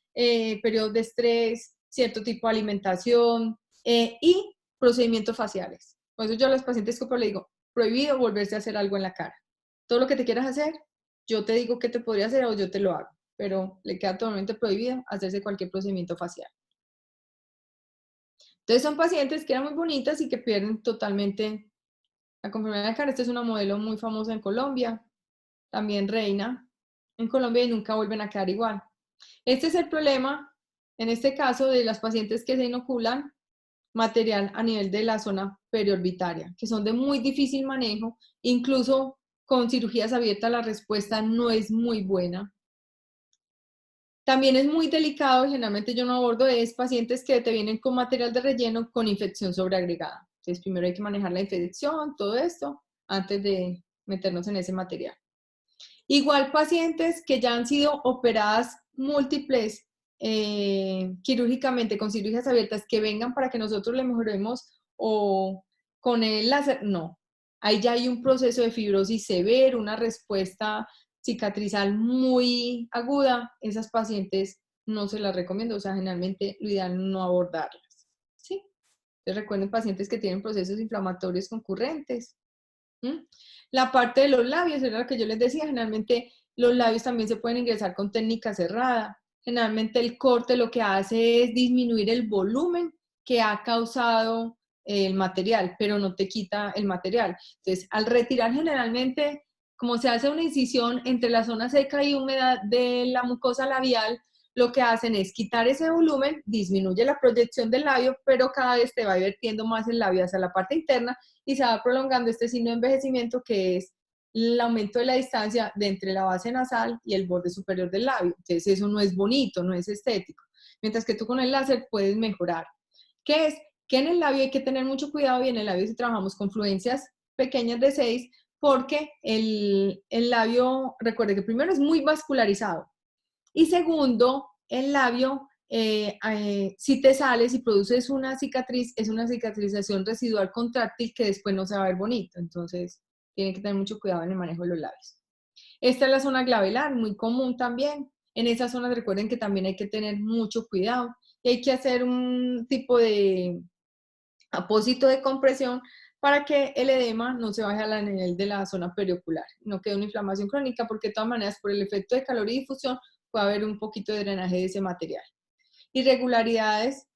Periodos de estrés, cierto tipo de alimentación y procedimientos faciales. Por eso yo a los pacientes que le digo, prohibido volverse a hacer algo en la cara. Todo lo que te quieras hacer, yo te digo qué te podría hacer o yo te lo hago, pero le queda totalmente prohibido hacerse cualquier procedimiento facial. Entonces son pacientes que eran muy bonitas y que pierden totalmente la conformidad de la cara. Esta es una modelo muy famosa en Colombia, también reina en Colombia y nunca vuelven a quedar igual. Este es el problema, en este caso, de las pacientes que se inoculan material a nivel de la zona periorbitaria, que son de muy difícil manejo, incluso con cirugías abiertas la respuesta no es muy buena. También es muy delicado, y generalmente yo no abordo, es pacientes que te vienen con material de relleno con infección sobreagregada. Entonces primero hay que manejar la infección, todo esto, antes de meternos en ese material. Igual pacientes que ya han sido operadas múltiples quirúrgicamente con cirugías abiertas que vengan para que nosotros le mejoremos o con el láser, no. Ahí ya hay un proceso de fibrosis severo, una respuesta cicatrizal muy aguda. Esas pacientes no se las recomiendo, o sea, generalmente lo ideal es no abordarlas, ¿sí? Entonces recuerden pacientes que tienen procesos inflamatorios concurrentes. La parte de los labios, era lo que yo les decía, generalmente los labios también se pueden ingresar con técnica cerrada. Generalmente el corte lo que hace es disminuir el volumen que ha causado el material, pero no te quita el material. Entonces, al retirar generalmente, como se hace una incisión entre la zona seca y húmeda de la mucosa labial, lo que hacen es quitar ese volumen, disminuye la proyección del labio, pero cada vez te va vertiendo más el labio hacia la parte interna y se va prolongando este signo de envejecimiento, que es el aumento de la distancia de entre la base nasal y el borde superior del labio. Entonces eso no es bonito, no es estético. Mientras que tú con el láser puedes mejorar. ¿Qué es? Que en el labio hay que tener mucho cuidado, y en el labio si trabajamos con fluencias pequeñas de 6, porque el labio, recuerde que primero es muy vascularizado, y segundo, el labio, si te sales y produces una cicatriz, es una cicatrización residual contráctil que después no se va a ver bonito. Entonces, tienen que tener mucho cuidado en el manejo de los labios. Esta es la zona glabelar, muy común también. En esa zona recuerden que también hay que tener mucho cuidado y hay que hacer un tipo de apósito de compresión para que el edema no se baje a nivel de la zona periocular, no quede una inflamación crónica, porque de todas maneras por el efecto de calor y difusión puede haber un poquito de drenaje de ese material. Irregularidades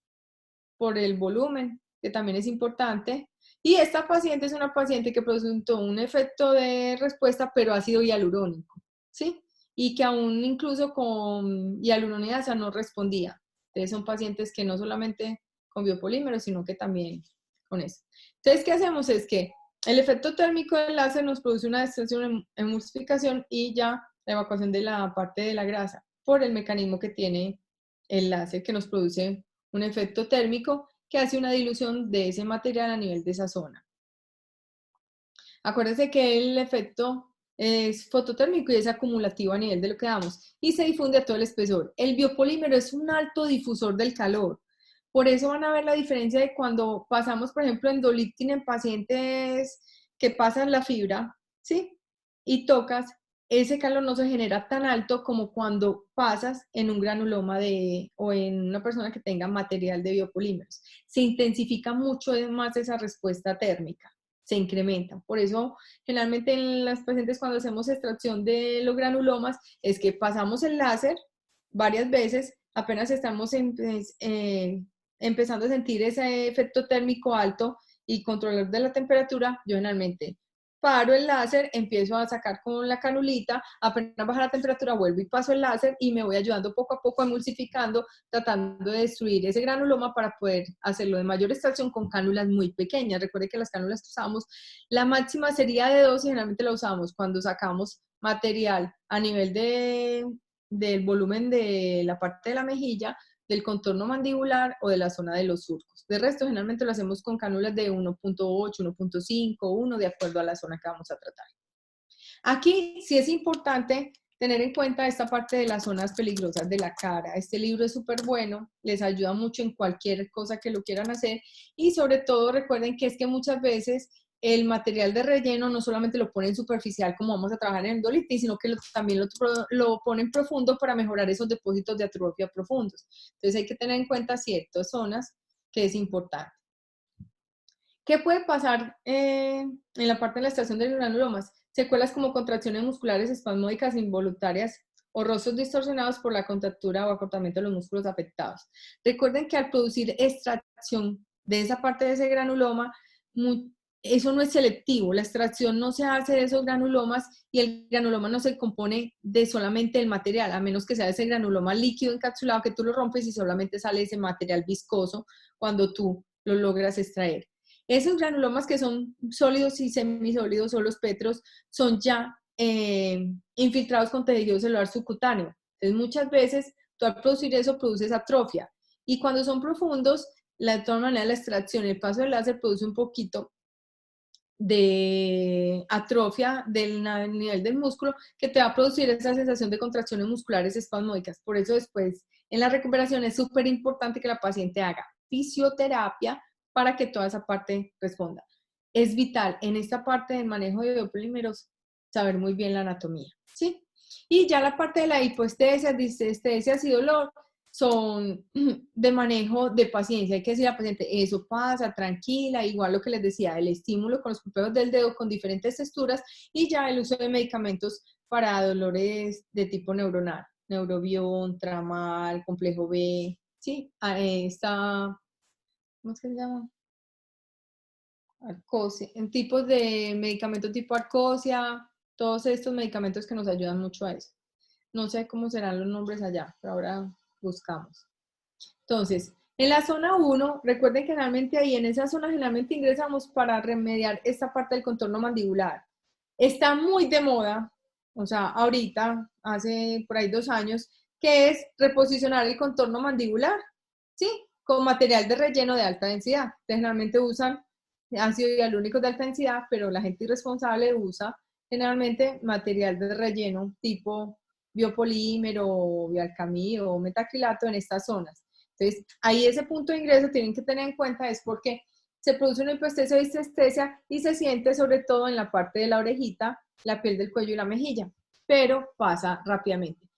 por el volumen, que también es importante. Y esta paciente es una paciente que presentó un efecto de respuesta, pero ácido hialurónico, ¿sí? Y que aún incluso con hialuronidasa no respondía. Entonces son pacientes que no solamente con biopolímeros, sino que también con eso. Entonces, ¿qué hacemos? Es que el efecto térmico del láser nos produce una extensión, emulsificación y ya la evacuación de la parte de la grasa por el mecanismo que tiene el láser, que nos produce un efecto térmico que hace una dilución de ese material a nivel de esa zona. Acuérdense que el efecto es fototérmico y es acumulativo a nivel de lo que damos y se difunde a todo el espesor. El biopolímero es un alto difusor del calor. Por eso van a ver la diferencia de cuando pasamos, por ejemplo, endolifting en pacientes que pasan la fibra, ¿sí? Y tocas, ese calor no se genera tan alto como cuando pasas en un granuloma o en una persona que tenga material de biopolímeros. Se intensifica mucho más esa respuesta térmica, se incrementa. Por eso, generalmente en las pacientes cuando hacemos extracción de los granulomas, es que pasamos el láser varias veces, apenas estamos empezando a sentir ese efecto térmico alto y controlar de la temperatura. Yo generalmente paro el láser, empiezo a sacar con la canulita, apenas baja la temperatura, vuelvo y paso el láser y me voy ayudando poco a poco, emulsificando, tratando de destruir ese granuloma para poder hacerlo de mayor extracción con cánulas muy pequeñas. Recuerde que las cánulas que usamos, la máxima sería de 2 y generalmente la usamos cuando sacamos material a nivel del volumen de la parte de la mejilla, del contorno mandibular o de la zona de los surcos. De resto, generalmente lo hacemos con cánulas de 1.8, 1.5, 1, de acuerdo a la zona que vamos a tratar. Aquí sí es importante tener en cuenta esta parte de las zonas peligrosas de la cara. Este libro es súper bueno, les ayuda mucho en cualquier cosa que lo quieran hacer y sobre todo recuerden que es que muchas veces el material de relleno no solamente lo ponen superficial como vamos a trabajar en endolifting, sino que también lo ponen profundo para mejorar esos depósitos de atrofia profundos. Entonces hay que tener en cuenta ciertas zonas que es importante. ¿Qué puede pasar en la parte de la extracción de los granulomas? Secuelas como contracciones musculares espasmódicas involuntarias o rostros distorsionados por la contractura o acortamiento de los músculos afectados. Recuerden que al producir extracción de esa parte de ese granuloma, eso no es selectivo, la extracción no se hace de esos granulomas y el granuloma no se compone de solamente el material, a menos que sea ese granuloma líquido encapsulado que tú lo rompes y solamente sale ese material viscoso cuando tú lo logras extraer. Esos granulomas que son sólidos y semisólidos o los petros son ya infiltrados con tejido celular subcutáneo. Entonces muchas veces tú al producir eso produces atrofia y cuando son profundos, de todas maneras la extracción, el paso del láser produce un poquito de atrofia del nivel del músculo que te va a producir esa sensación de contracciones musculares espasmódicas. Por eso después en la recuperación es súper importante que la paciente haga fisioterapia para que toda esa parte responda. Es vital en esta parte del manejo de biopolímeros saber muy bien la anatomía, ¿sí? Y ya la parte de la hipoestesia, disestesias y dolor, son de manejo de paciencia. Hay que decir al paciente, eso pasa, tranquila, igual lo que les decía, el estímulo con los golpeos del dedo con diferentes texturas y ya el uso de medicamentos para dolores de tipo neuronal, neurobión, tramal, complejo B, ¿sí? Está, ¿cómo se llama? Arcosia, en tipos de medicamentos tipo Arcosia, todos estos medicamentos que nos ayudan mucho a eso. No sé cómo serán los nombres allá, pero ahora buscamos. Entonces, en la zona 1, recuerden que generalmente ahí en esa zona generalmente ingresamos para remediar esta parte del contorno mandibular. Está muy de moda, o sea, ahorita, hace por ahí 2 años, que es reposicionar el contorno mandibular, ¿sí? Con material de relleno de alta densidad. Generalmente usan ácido hialurónico de alta densidad, pero la gente irresponsable usa generalmente material de relleno tipo biopolímero, bialcamí o metacrilato en estas zonas. Entonces, ahí ese punto de ingreso tienen que tener en cuenta es porque se produce una hipoestesia o disestesia y se siente sobre todo en la parte de la orejita, la piel del cuello y la mejilla, pero pasa rápidamente.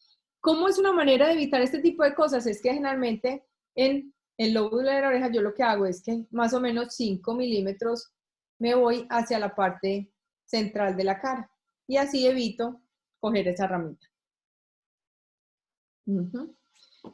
¿Cómo es una manera de evitar este tipo de cosas? Es que generalmente en el lóbulo de la oreja yo lo que hago es que más o menos 5 milímetros me voy hacia la parte central de la cara y así evito coger esa ramita.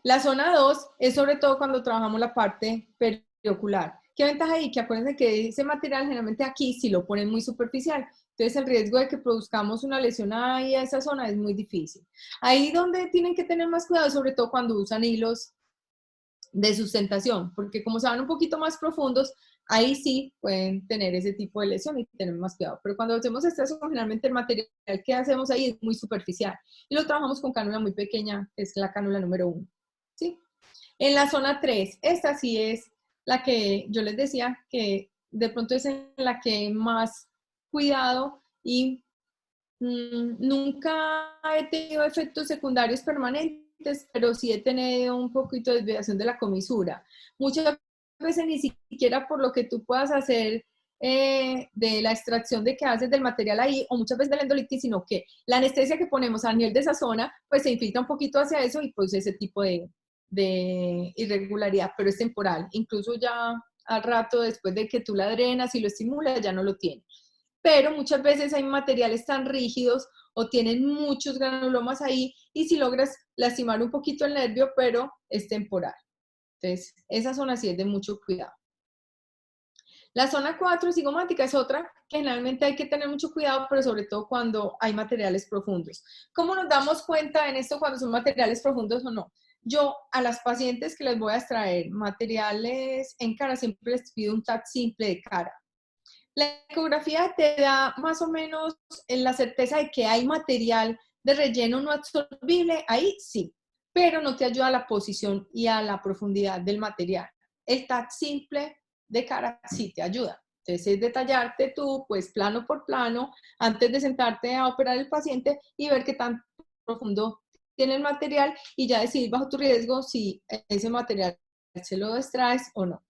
La zona 2 es sobre todo cuando trabajamos la parte periocular. ¿Qué ventaja hay? Que acuérdense que ese material generalmente aquí si lo ponen muy superficial. Entonces el riesgo de que produzcamos una lesión ahí a esa zona es muy difícil. Ahí donde tienen que tener más cuidado, sobre todo cuando usan hilos de sustentación, porque como se van un poquito más profundos, ahí sí pueden tener ese tipo de lesión y tener más cuidado. Pero cuando hacemos exceso, generalmente el material que hacemos ahí es muy superficial y lo trabajamos con cánula muy pequeña, que es la cánula número 1. ¿Sí? En la zona 3, esta sí es la que yo les decía que de pronto es en la que más cuidado y nunca he tenido efectos secundarios permanentes, pero sí he tenido un poquito de desviación de la comisura. Muchas veces ni siquiera por lo que tú puedas hacer de la extracción de que haces del material ahí, o muchas veces de la endolitis, sino que la anestesia que ponemos a nivel de esa zona, pues se infiltra un poquito hacia eso y pues ese tipo de irregularidad, pero es temporal. Incluso ya al rato, después de que tú la drenas y lo estimulas, ya no lo tiene. Pero muchas veces hay materiales tan rígidos o tienen muchos granulomas ahí y si logras lastimar un poquito el nervio, pero es temporal. Entonces, esa zona sí es de mucho cuidado. La zona 4 cigomática es otra que generalmente hay que tener mucho cuidado, pero sobre todo cuando hay materiales profundos. ¿Cómo nos damos cuenta en esto cuando son materiales profundos o no? Yo a las pacientes que les voy a extraer materiales en cara siempre les pido un TAC simple de cara. La ecografía te da más o menos la certeza de que hay material de relleno no absorbible, ahí sí, pero no te ayuda a la posición y a la profundidad del material. El TAC simple de cara sí te ayuda. Entonces es detallarte tú, pues plano por plano, antes de sentarte a operar el paciente y ver qué tan profundo tiene el material y ya decidir bajo tu riesgo si ese material se lo extraes o no.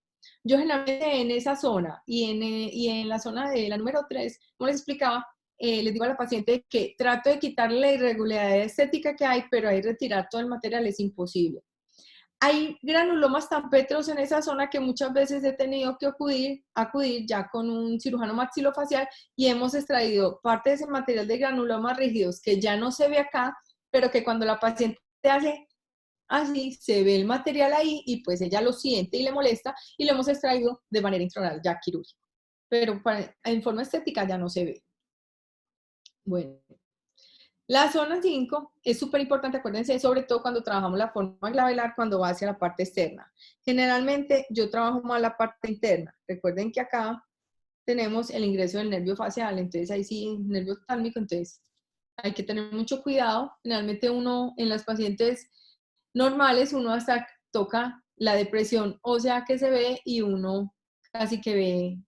Yo generalmente en esa zona y en la zona de la número 3, como les explicaba, les digo a la paciente que trato de quitarle la irregularidad estética que hay, pero ahí retirar todo el material es imposible. Hay granulomas tan petros en esa zona que muchas veces he tenido que acudir ya con un cirujano maxilofacial y hemos extraído parte de ese material de granulomas rígidos que ya no se ve acá, pero que cuando la paciente hace así se ve el material ahí y pues ella lo siente y le molesta y lo hemos extraído de manera intraoral ya quirúrgica. Pero en forma estética ya no se ve. Bueno, la zona 5 es súper importante, acuérdense, sobre todo cuando trabajamos la forma glabelar cuando va hacia la parte externa. Generalmente yo trabajo más la parte interna. Recuerden que acá tenemos el ingreso del nervio facial, entonces ahí sí, nervio oftálmico, entonces hay que tener mucho cuidado. Generalmente uno en las pacientes normales uno hasta toca la depresión ósea que se ve y uno casi que ve,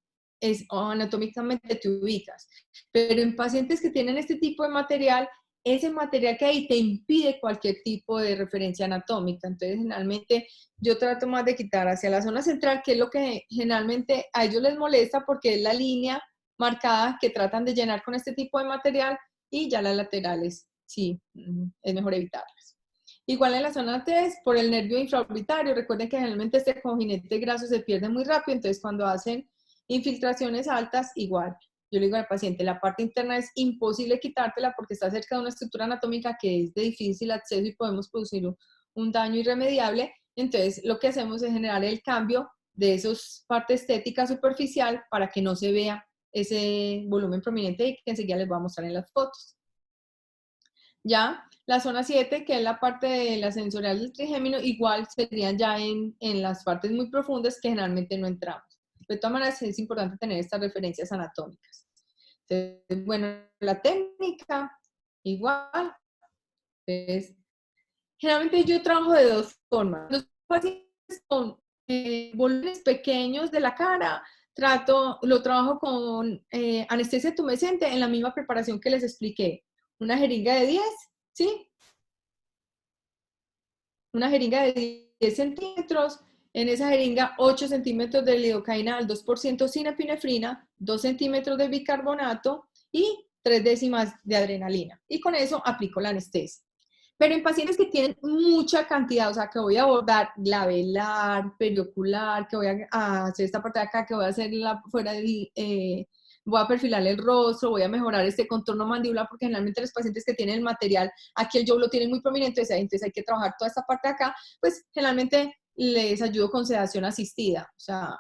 anatómicamente te ubicas. Pero en pacientes que tienen este tipo de material, ese material que hay te impide cualquier tipo de referencia anatómica. Entonces, generalmente yo trato más de quitar hacia la zona central, que es lo que generalmente a ellos les molesta porque es la línea marcada que tratan de llenar con este tipo de material y ya las laterales, sí, es mejor evitarlas. Igual en la zona 3, por el nervio infraorbitario, recuerden que generalmente este coginete graso se pierde muy rápido, entonces cuando hacen infiltraciones altas, igual. Yo le digo al paciente, la parte interna es imposible quitártela porque está cerca de una estructura anatómica que es de difícil acceso y podemos producir un daño irremediable. Entonces, lo que hacemos es generar el cambio de esas parte estética superficial para que no se vea ese volumen prominente y que enseguida les voy a mostrar en las fotos. Ya, la zona 7, que es la parte de la sensorial del trigémino, igual serían ya en las partes muy profundas que generalmente no entramos. De todas maneras, es importante tener estas referencias anatómicas. Entonces, bueno, la técnica, igual. Entonces, generalmente yo trabajo de dos formas. Los pacientes con volúmenes pequeños de la cara, lo trabajo con anestesia tumescente en la misma preparación que les expliqué. Una jeringa de 10, ¿sí? Una jeringa de 10 centímetros. En esa jeringa, 8 centímetros de lidocaína al 2% sin epinefrina, 2 centímetros de bicarbonato y 3 décimas de adrenalina. Y con eso aplico la anestesia. Pero en pacientes que tienen mucha cantidad, o sea, que voy a abordar glabelar, periocular, que voy a hacer esta parte de acá, que voy a hacer fuera de... voy a perfilar el rostro, voy a mejorar este contorno mandibular, porque generalmente los pacientes que tienen el material, aquí el jaw lo tienen muy prominente, entonces hay que trabajar toda esta parte de acá, pues generalmente les ayudo con sedación asistida, o sea,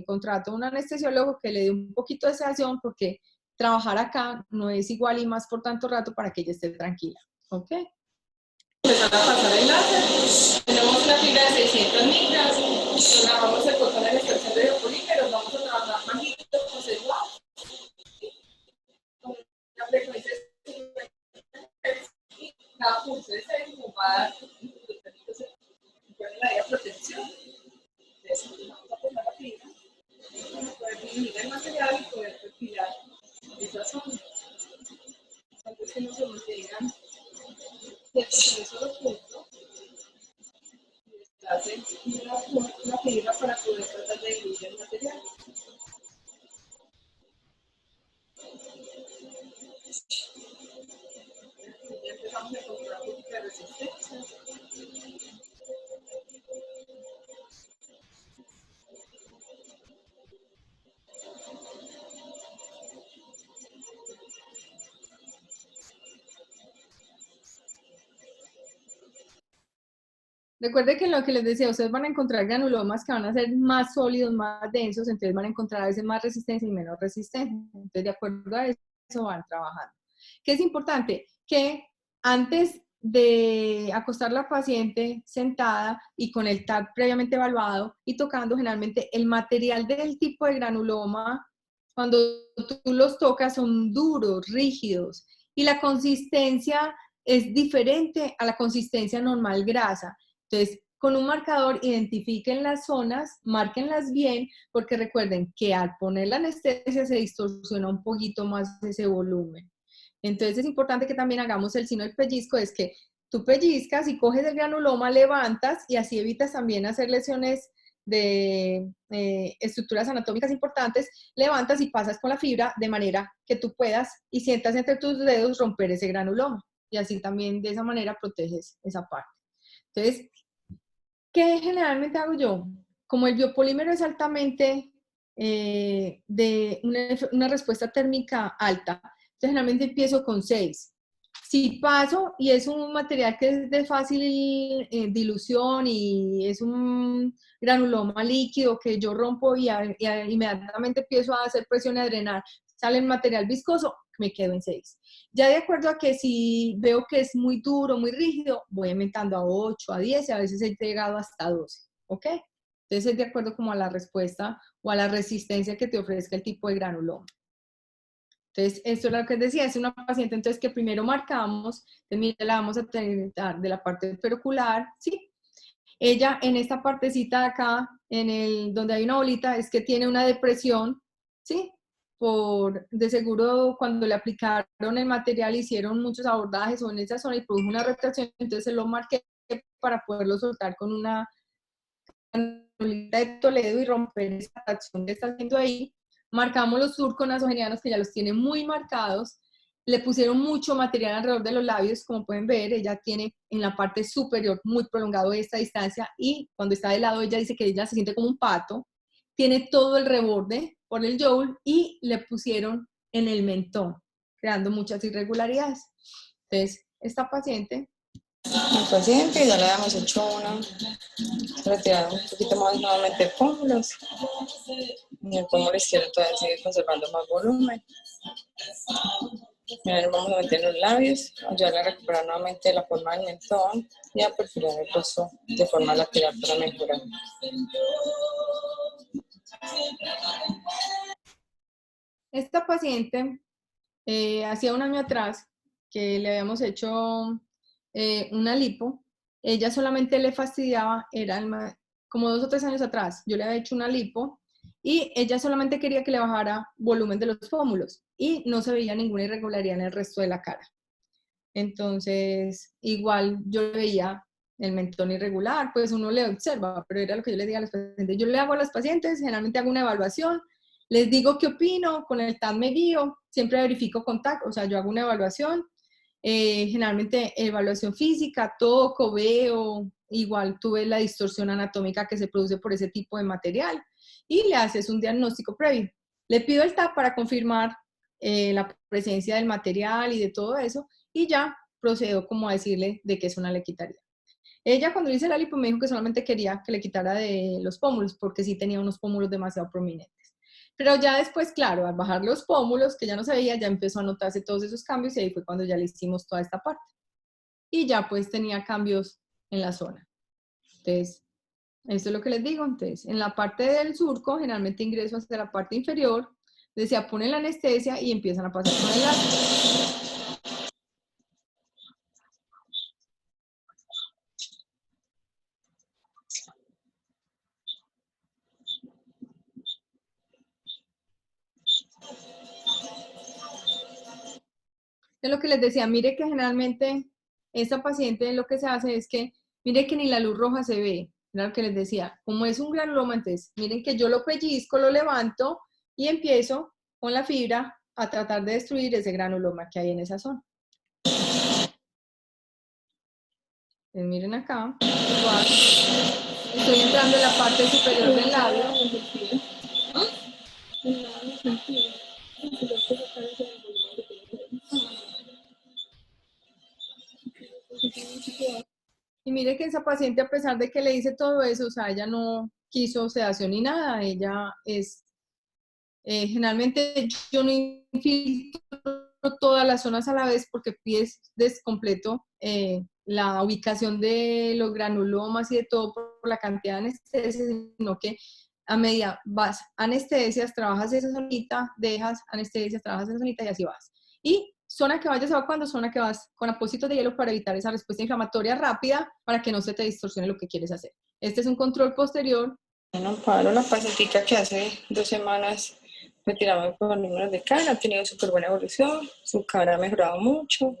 contrato a un anestesiólogo que le dé un poquito de sedación, porque trabajar acá no es igual y más por tanto rato para que ella esté tranquila, ¿ok? Empezar a pasar el láser, tenemos una fibra de 600 micras, programamos el cotón de la extracción de biopolímeros, vamos a trabajar bajitos con igual. La frecuencia es cada pulso de 6 nos va a dar la de protección. Entonces, vamos a poner la fibra para poder dividir el material y poder perfilar esa zona. Antes que no se mantengan ciertos los puntos, hacen una fibra para poder tratar de dividir el material. Ya empezamos a encontrar un poquito de resistencia. Recuerde que en lo que les decía, ustedes van a encontrar granulomas que van a ser más sólidos, más densos, entonces van a encontrar a veces más resistencia y menos resistencia. Entonces, de acuerdo a eso van trabajando. ¿Qué es importante? Que antes de acostar a la paciente sentada y con el TAC previamente evaluado y tocando generalmente el material del tipo de granuloma, cuando tú los tocas son duros, rígidos y la consistencia es diferente a la consistencia normal grasa. Entonces, con un marcador identifiquen las zonas, márquenlas bien, porque recuerden que al poner la anestesia se distorsiona un poquito más ese volumen. Entonces, es importante que también hagamos el signo del pellizco, es que tú pellizcas y coges el granuloma, levantas y así evitas también hacer lesiones de estructuras anatómicas importantes, levantas y pasas con la fibra de manera que tú puedas y sientas entre tus dedos romper ese granuloma. Y así también de esa manera proteges esa parte. Entonces, ¿qué generalmente hago yo? Como el biopolímero es altamente de una respuesta térmica alta, entonces generalmente empiezo con 6. Si paso y es un material que es de fácil dilución y es un granuloma líquido que yo rompo y inmediatamente empiezo a hacer presión y a drenar, sale el material viscoso, me quedo en 6. Ya de acuerdo a que si veo que es muy duro, muy rígido, voy aumentando a 8, a 10 y a veces he llegado hasta 12, ¿ok? Entonces es de acuerdo como a la respuesta o a la resistencia que te ofrezca el tipo de granuloma. Entonces, esto es lo que decía, es una paciente entonces que primero marcamos, entonces la vamos a tratar de la parte perocular, ¿sí? Ella en esta partecita de acá, donde hay una bolita, es que tiene una depresión, ¿sí? De seguro cuando le aplicaron el material hicieron muchos abordajes o en esa zona y produjo una retracción, entonces se lo marqué para poderlo soltar con una bolita de Toledo y romper esa retracción que está haciendo ahí. Marcamos los surcos nasogenianos que ya los tiene muy marcados le pusieron mucho material alrededor de los labios, como pueden ver, ella tiene en la parte superior muy prolongado esta distancia y cuando está de lado ella dice que ella se siente como un pato, tiene todo el reborde por el jowl y le pusieron en el mentón, creando muchas irregularidades. Entonces, esta paciente... El paciente ya le habíamos hecho una retirada un poquito más nuevamente de pómulos. En el pómulo izquierdo todavía sigue conservando más volumen. Ahora vamos a meter los labios, ayudarle a recuperar nuevamente la forma del mentón y a perfilar el rostro de forma lateral para mejorar. Esta paciente, hacía un año atrás que le habíamos hecho una lipo, ella solamente le fastidiaba, como 2 o 3 años atrás, yo le había hecho una lipo y ella solamente quería que le bajara volumen de los pómulos y no se veía ninguna irregularidad en el resto de la cara. Entonces, igual yo le veía el mentón irregular, pues uno le observa, pero era lo que yo le digo a los pacientes. Yo le hago a los pacientes, generalmente hago una evaluación, les digo qué opino, con el TAC me guío, siempre verifico con TAC, o sea, yo hago una evaluación, generalmente evaluación física, toco, veo, igual tuve la distorsión anatómica que se produce por ese tipo de material y le haces un diagnóstico previo. Le pido el TAC para confirmar la presencia del material y de todo eso y ya procedo como a decirle de qué zona le quitaría. Ella cuando le hice la lipo me dijo que solamente quería que le quitara de los pómulos porque sí tenía unos pómulos demasiado prominentes. Pero ya después, claro, al bajar los pómulos, que ya no se veía, ya empezó a notarse todos esos cambios y ahí fue cuando ya le hicimos toda esta parte. Y ya pues tenía cambios en la zona. Entonces, esto es lo que les digo. Entonces, en la parte del surco, generalmente ingreso hacia la parte inferior, decía, ponen la anestesia y empiezan a pasar con el láser. Es lo que les decía, mire que generalmente esta paciente lo que se hace es que, mire que ni la luz roja se ve, era lo que les decía, como es un granuloma, entonces miren que yo lo pellizco, lo levanto y empiezo con la fibra a tratar de destruir ese granuloma que hay en esa zona. Entonces, miren acá, igual, estoy entrando en la parte superior del labio. Y mire que esa paciente, a pesar de que le hice todo eso, o sea, ella no quiso sedación ni nada, ella es, generalmente yo no infiltro todas las zonas a la vez porque pides descompleto la ubicación de los granulomas y de todo por la cantidad de anestesia, sino que a medida vas anestesias, trabajas esa zonita, dejas anestesias, trabajas esa zonita y así vas. Y zona que vayas evacuando, zona que vas con apósitos de hielo para evitar esa respuesta inflamatoria rápida para que no se te distorsione lo que quieres hacer. Este es un control posterior. Bueno, Amparo, la pacientica que hace 2 semanas retiramos por números de cara, ha tenido súper buena evolución, su cara ha mejorado mucho,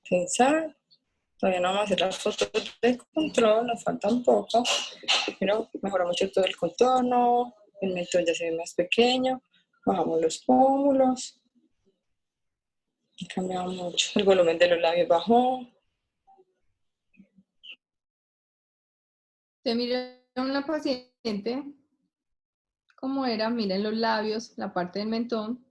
pensar. Todavía no vamos a hacer las fotos de control, nos falta un poco, pero mejora mucho todo el contorno, el mentón ya se ve más pequeño, bajamos los pómulos, ha cambiado mucho, el volumen de los labios bajó. Te miré a una paciente, ¿cómo era? Miren los labios, la parte del mentón,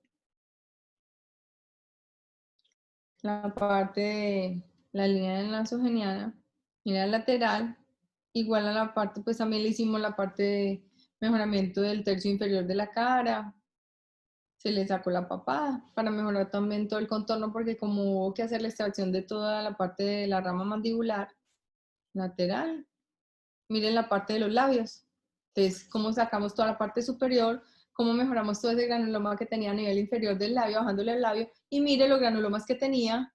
la parte de la línea nasogeniana, mira el lateral, igual a la parte, pues también le hicimos la parte de mejoramiento del tercio inferior de la cara, se le sacó la papada para mejorar también todo el contorno porque como hubo que hacer la extracción de toda la parte de la rama mandibular lateral, miren la parte de los labios, entonces cómo sacamos toda la parte superior, cómo mejoramos todo ese granuloma que tenía a nivel inferior del labio, bajándole el labio, y mire los granulomas que tenía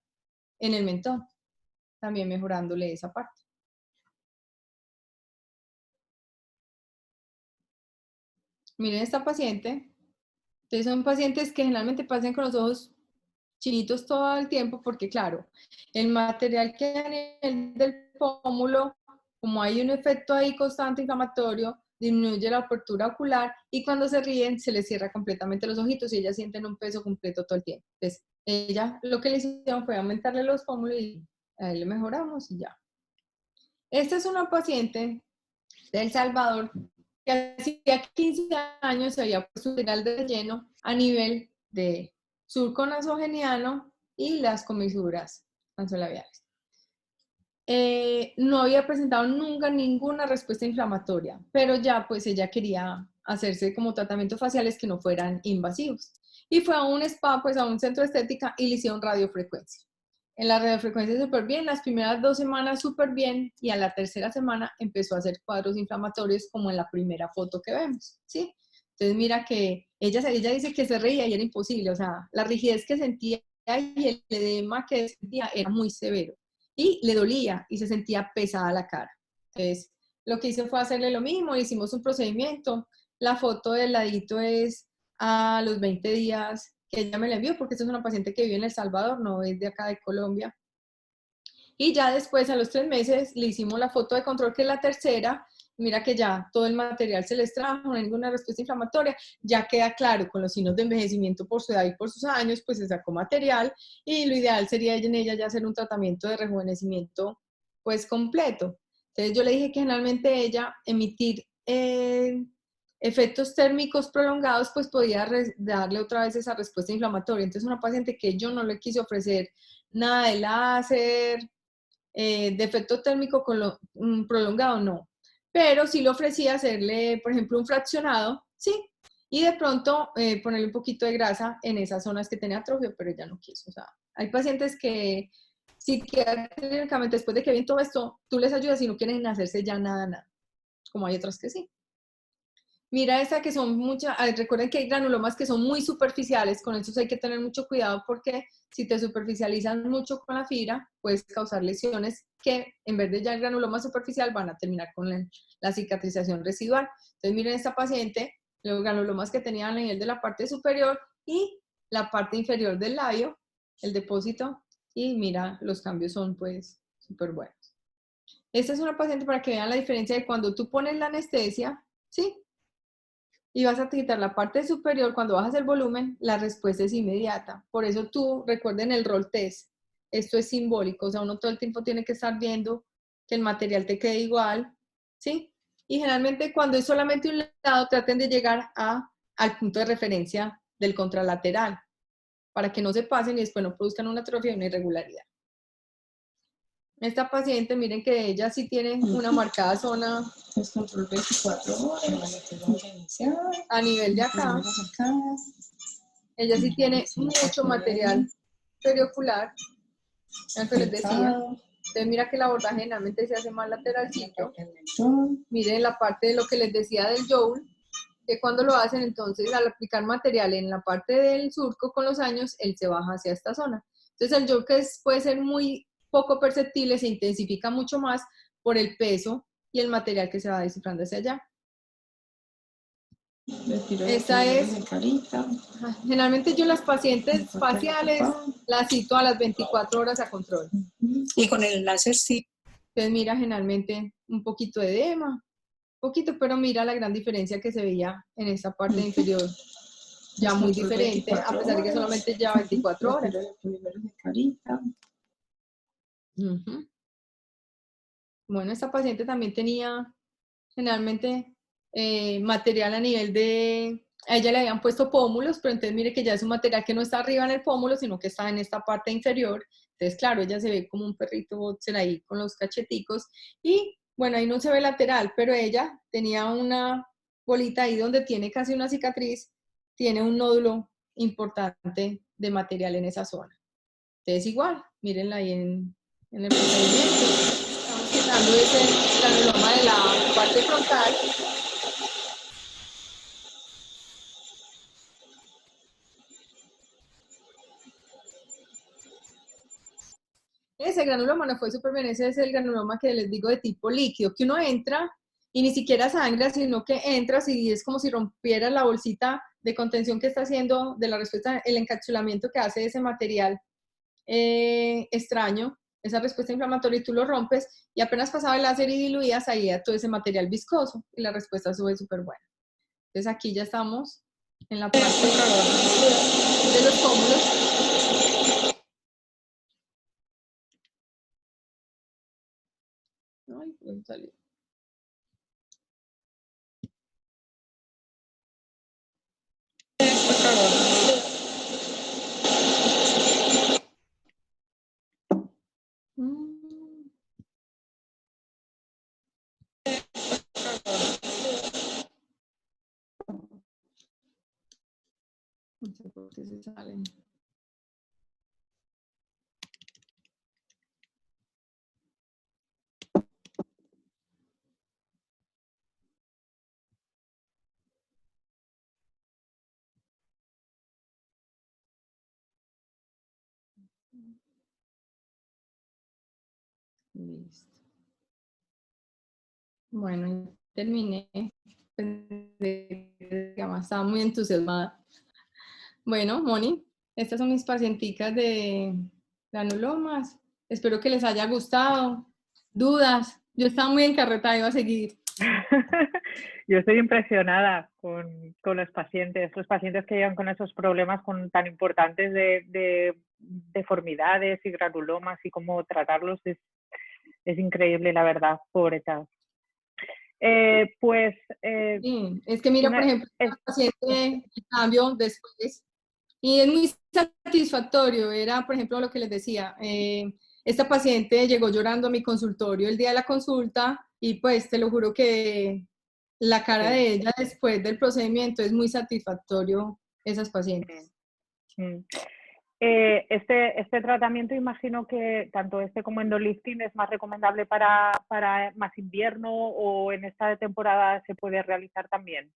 en el mentón, también mejorándole esa parte. Miren esta paciente, entonces son pacientes que generalmente pasan con los ojos chinitos todo el tiempo porque claro, el material que hay a nivel del pómulo, como hay un efecto ahí constante inflamatorio, disminuye la apertura ocular y cuando se ríen se les cierra completamente los ojitos y ellas sienten un peso completo todo el tiempo. Entonces, Ella lo que le hicieron fue aumentarle los pómulos y ahí le mejoramos y ya. Esta es una paciente de El Salvador que hacía 15 años se había puesto un renal de relleno a nivel de surco nasogeniano y las comisuras nasolabiales. No había presentado nunca ninguna respuesta inflamatoria, pero ya pues ella quería hacerse como tratamientos faciales que no fueran invasivos. Y fue a un spa, pues a un centro de estética y le hicieron radiofrecuencia. En la radiofrecuencia súper bien, las primeras 2 semanas súper bien y a la tercera semana empezó a hacer cuadros inflamatorios como en la primera foto que vemos, ¿sí? Entonces mira que ella dice que se reía y era imposible, o sea, la rigidez que sentía y el edema que sentía era muy severo y le dolía y se sentía pesada la cara. Entonces lo que hice fue hacerle lo mismo, hicimos un procedimiento, la foto del ladito es a los 20 días que ella me la envió, porque esta es una paciente que vive en El Salvador, no es de acá de Colombia. Y ya después, a los 3 meses, le hicimos la foto de control, que es la tercera. Mira que ya todo el material se les trajo, no hay ninguna respuesta inflamatoria, ya queda claro con los signos de envejecimiento por su edad y por sus años, pues se sacó material y lo ideal sería en ella ya hacer un tratamiento de rejuvenecimiento pues completo. Entonces yo le dije que generalmente ella emitir efectos térmicos prolongados pues podía darle otra vez esa respuesta inflamatoria. Entonces una paciente que yo no le quise ofrecer nada de láser, de efecto térmico prolongado, no. Pero sí le ofrecía hacerle, por ejemplo, un fraccionado, sí, y de pronto ponerle un poquito de grasa en esas zonas que tenía atrofia, pero ella no quiso. O sea, hay pacientes que psiquiátricamente después de que ven todo esto, tú les ayudas y no quieren hacerse ya nada, como hay otras que sí. Mira esta que son muchas, recuerden que hay granulomas que son muy superficiales, con eso hay que tener mucho cuidado porque si te superficializan mucho con la fibra, puedes causar lesiones que en vez de ya el granuloma superficial van a terminar con la cicatrización residual. Entonces miren esta paciente, los granulomas que tenían a nivel de la parte superior y la parte inferior del labio, el depósito, y mira, los cambios son pues súper buenos. Esta es una paciente para que vean la diferencia de cuando tú pones la anestesia, ¿sí? Y vas a quitar la parte superior, cuando bajas el volumen, la respuesta es inmediata. Por eso tú, recuerden el roll test, esto es simbólico, o sea, uno todo el tiempo tiene que estar viendo que el material te quede igual, ¿sí? Y generalmente cuando es solamente un lado, traten de llegar al punto de referencia del contralateral, para que no se pasen y después no produzcan una atrofia y una irregularidad. Esta paciente, miren que ella sí tiene una marcada zona Es control 24 horas, a nivel de acá. Ella sí tiene mucho material periocular, lo que les decía. Entonces mira que el abordaje generalmente se hace más lateralcito. Miren la parte de lo que les decía del joule, que cuando lo hacen, entonces al aplicar material en la parte del surco con los años, él se baja hacia esta zona. Entonces el joule que puede ser muy poco perceptible, se intensifica mucho más por el peso y el material que se va descifrando hacia allá. Esta es, generalmente yo las pacientes faciales las cito a las 24 horas a control. Y con el láser sí. Entonces mira generalmente un poquito de edema, poquito, pero mira la gran diferencia que se veía en esta parte inferior. Ya muy diferente, a pesar de que solamente lleva 24 horas. Bueno, esta paciente también tenía generalmente material a nivel de... A ella le habían puesto pómulos, pero entonces mire que ya es un material que no está arriba en el pómulo, sino que está en esta parte inferior. Entonces, claro, ella se ve como un perrito boxer ahí con los cacheticos. Y bueno, ahí no se ve lateral, pero ella tenía una bolita ahí donde tiene casi una cicatriz, tiene un nódulo importante de material en esa zona. Entonces, igual, mírenla ahí en el procedimiento. Estamos quitando ese granuloma de la parte frontal. Ese granuloma no fue súper bien, ese es el granuloma que les digo de tipo líquido, que uno entra y ni siquiera sangra, sino que entras y es como si rompiera la bolsita de contención que está haciendo de la respuesta, el encapsulamiento que hace ese material extraño, esa respuesta inflamatoria, y tú lo rompes y apenas pasaba el láser y diluías ahí a todo ese material viscoso y la respuesta sube súper buena. Entonces aquí ya estamos en la parte de los pómulos. Ay, ¿dónde salió? Mm. No sé por qué se salen. Listo. Bueno, terminé. Estaba muy entusiasmada. Bueno, Moni, estas son mis pacienticas de granulomas. Espero que les haya gustado. ¿Dudas? Yo estaba muy encarretada, iba a seguir. Yo estoy impresionada con los pacientes que llegan con esos problemas tan importantes de deformidades y granulomas y cómo tratarlos. Es increíble, la verdad, pobretas. Sí, es que mira, por ejemplo, el paciente en cambio después, y es muy satisfactorio, era, por ejemplo, lo que les decía, esta paciente llegó llorando a mi consultorio el día de la consulta y pues te lo juro que la cara Sí. de ella después del procedimiento es muy satisfactorio, esas pacientes. Este tratamiento, imagino que tanto este como endolifting es más recomendable para más invierno, o en esta temporada se puede realizar también.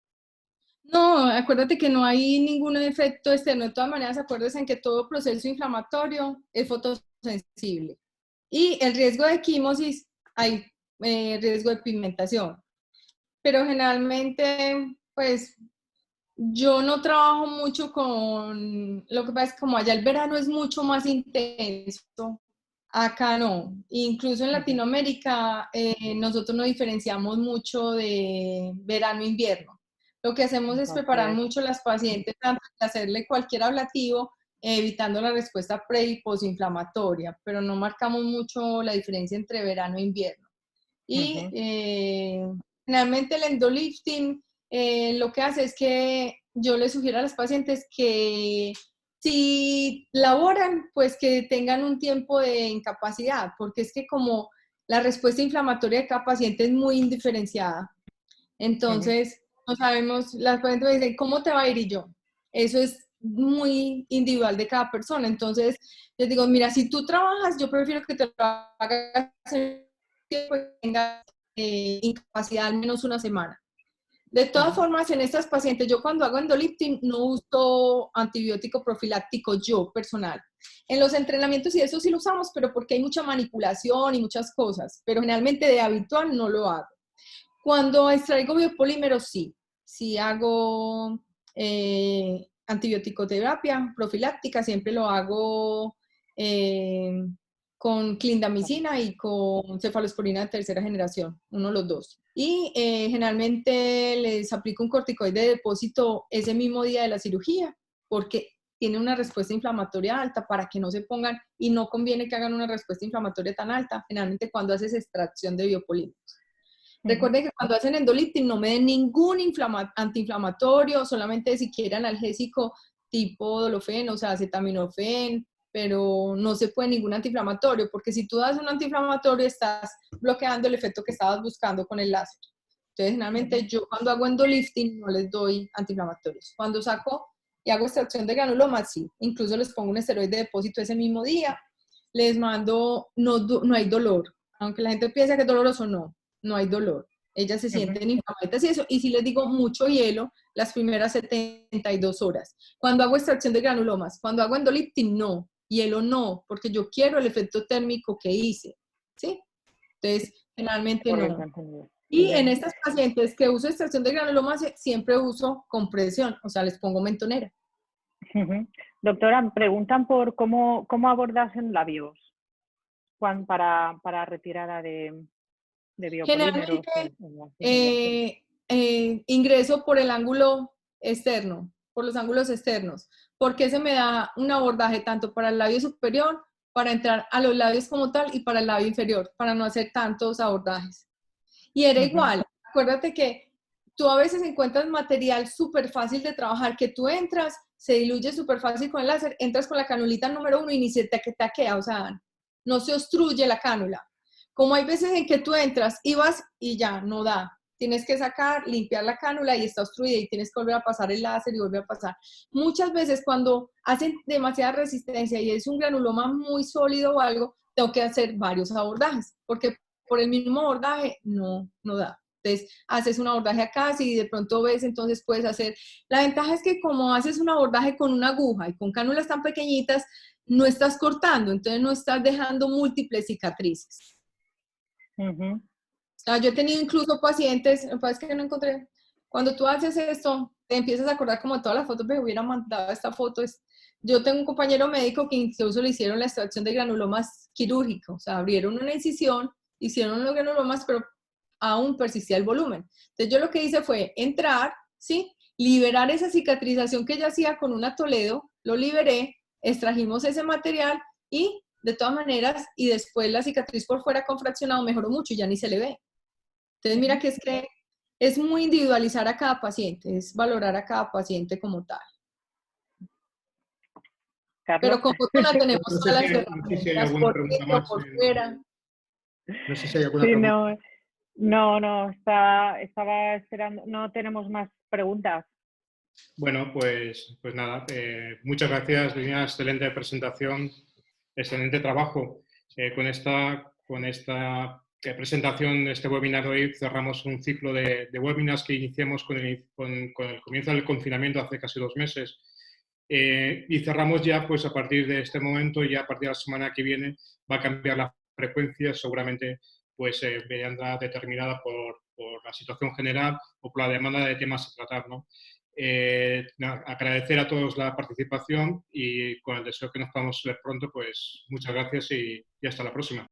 No, acuérdate que no hay ningún efecto externo. De todas maneras, acuérdate en que todo proceso inflamatorio es fotosensible. Y el riesgo de quimosis, hay riesgo de pigmentación. Pero generalmente, pues, yo no trabajo mucho con, lo que pasa es que como allá el verano es mucho más intenso, acá no. Incluso en Latinoamérica, nosotros no diferenciamos mucho de verano-invierno. Lo que hacemos es preparar mucho a las pacientes antes de hacerle cualquier ablativo, evitando la respuesta pre y posinflamatoria, pero no marcamos mucho la diferencia entre verano e invierno. Y generalmente el endolifting lo que hace es que yo le sugiero a las pacientes que si laboran, pues que tengan un tiempo de incapacidad, porque es que como la respuesta inflamatoria de cada paciente es muy indiferenciada, entonces no sabemos, las pacientes me dicen, ¿cómo te va a ir? Y yo, eso es muy individual de cada persona, entonces les digo, mira, si tú trabajas, yo prefiero que te lo hagas en tiempo que tengas incapacidad al menos una semana. De todas formas, en estas pacientes, yo cuando hago endolifting no uso antibiótico profiláctico yo personal. En los entrenamientos y eso sí lo usamos, pero porque hay mucha manipulación y muchas cosas, pero generalmente de habitual no lo hago. Cuando extraigo biopolímeros, sí hago antibiótico-terapia profiláctica, siempre lo hago con clindamicina y con cefalosporina de tercera generación, uno de los dos. Y generalmente les aplico un corticoide de depósito ese mismo día de la cirugía, porque tiene una respuesta inflamatoria alta para que no se pongan, y no conviene que hagan una respuesta inflamatoria tan alta, generalmente cuando haces extracción de biopolímeros. Recuerden que cuando hacen endolifting no me den ningún antiinflamatorio, solamente si quieren analgésico tipo Dolofen, o sea, acetaminofén, pero no se puede ningún antiinflamatorio, porque si tú das un antiinflamatorio estás bloqueando el efecto que estabas buscando con el láser. Entonces, generalmente yo cuando hago endolifting no les doy antiinflamatorios. Cuando saco y hago extracción de granulomas, sí. Incluso les pongo un esteroide de depósito ese mismo día. Les mando, no hay dolor. Aunque la gente piensa que es doloroso, no hay dolor. Ellas se sienten inflamadas y eso. Y si les digo mucho hielo, las primeras 72 horas. Cuando hago extracción de granulomas, cuando hago endolifting, no. Hielo no, porque yo quiero el efecto térmico que hice. ¿Sí? Entonces, generalmente no. Y en estas pacientes que uso extracción de granulomas, siempre uso compresión, o sea, les pongo mentonera. Doctora, preguntan por cómo abordas en labios para retirada de biopolímeros. Generalmente ingreso por el ángulo externo, por los ángulos externos, porque se me da un abordaje tanto para el labio superior, para entrar a los labios como tal y para el labio inferior, para no hacer tantos abordajes. Y era igual, acuérdate que tú a veces encuentras material súper fácil de trabajar, que tú entras, se diluye súper fácil con el láser, entras con la canulita número 1 y ni se te taquea, o sea, no se obstruye la cánula. Como hay veces en que tú entras y vas y ya, no da. Tienes que sacar, limpiar la cánula y está obstruida y tienes que volver a pasar el láser y volver a pasar. Muchas veces cuando hacen demasiada resistencia y es un granuloma muy sólido o algo, tengo que hacer varios abordajes, porque por el mismo abordaje no da. Entonces, haces un abordaje acá, si de pronto ves, entonces puedes hacer. La ventaja es que como haces un abordaje con una aguja y con cánulas tan pequeñitas, no estás cortando, entonces no estás dejando múltiples cicatrices. Ujú. Yo he tenido incluso pacientes, me parece que no encontré, cuando tú haces esto, te empiezas a acordar como de todas las fotos, me hubiera mandado esta foto. Yo tengo un compañero médico que incluso le hicieron la extracción de granulomas quirúrgico, o sea, abrieron una incisión, hicieron los granulomas, pero aún persistía el volumen. Entonces yo lo que hice fue entrar, ¿sí? Liberar esa cicatrización que ella hacía con una Toledo, lo liberé, extrajimos ese material y de todas maneras, y después la cicatriz por fuera con fraccionado mejoró mucho y ya ni se le ve. Entonces mira que es muy individualizar a cada paciente, es valorar a cada paciente como tal. Carlos. Pero como tú la tenemos No sé todas si las no sé si hay herramientas alguna por pregunta dentro, más. por fuera. No sé si hay alguna Sí, pregunta. no, estaba esperando, no tenemos más preguntas. Bueno, pues nada, muchas gracias, Liliana, excelente presentación, excelente trabajo. Con esta presentación, este webinar de hoy, cerramos un ciclo de webinars que iniciamos con el comienzo del confinamiento hace casi 2 meses. Y cerramos ya, pues a partir de este momento, ya a partir de la semana que viene, va a cambiar la frecuencia, seguramente pues vendrá determinada por la situación general o por la demanda de temas a tratar, ¿no? Agradecer a todos la participación y con el deseo que nos podamos ver pronto, pues muchas gracias y hasta la próxima.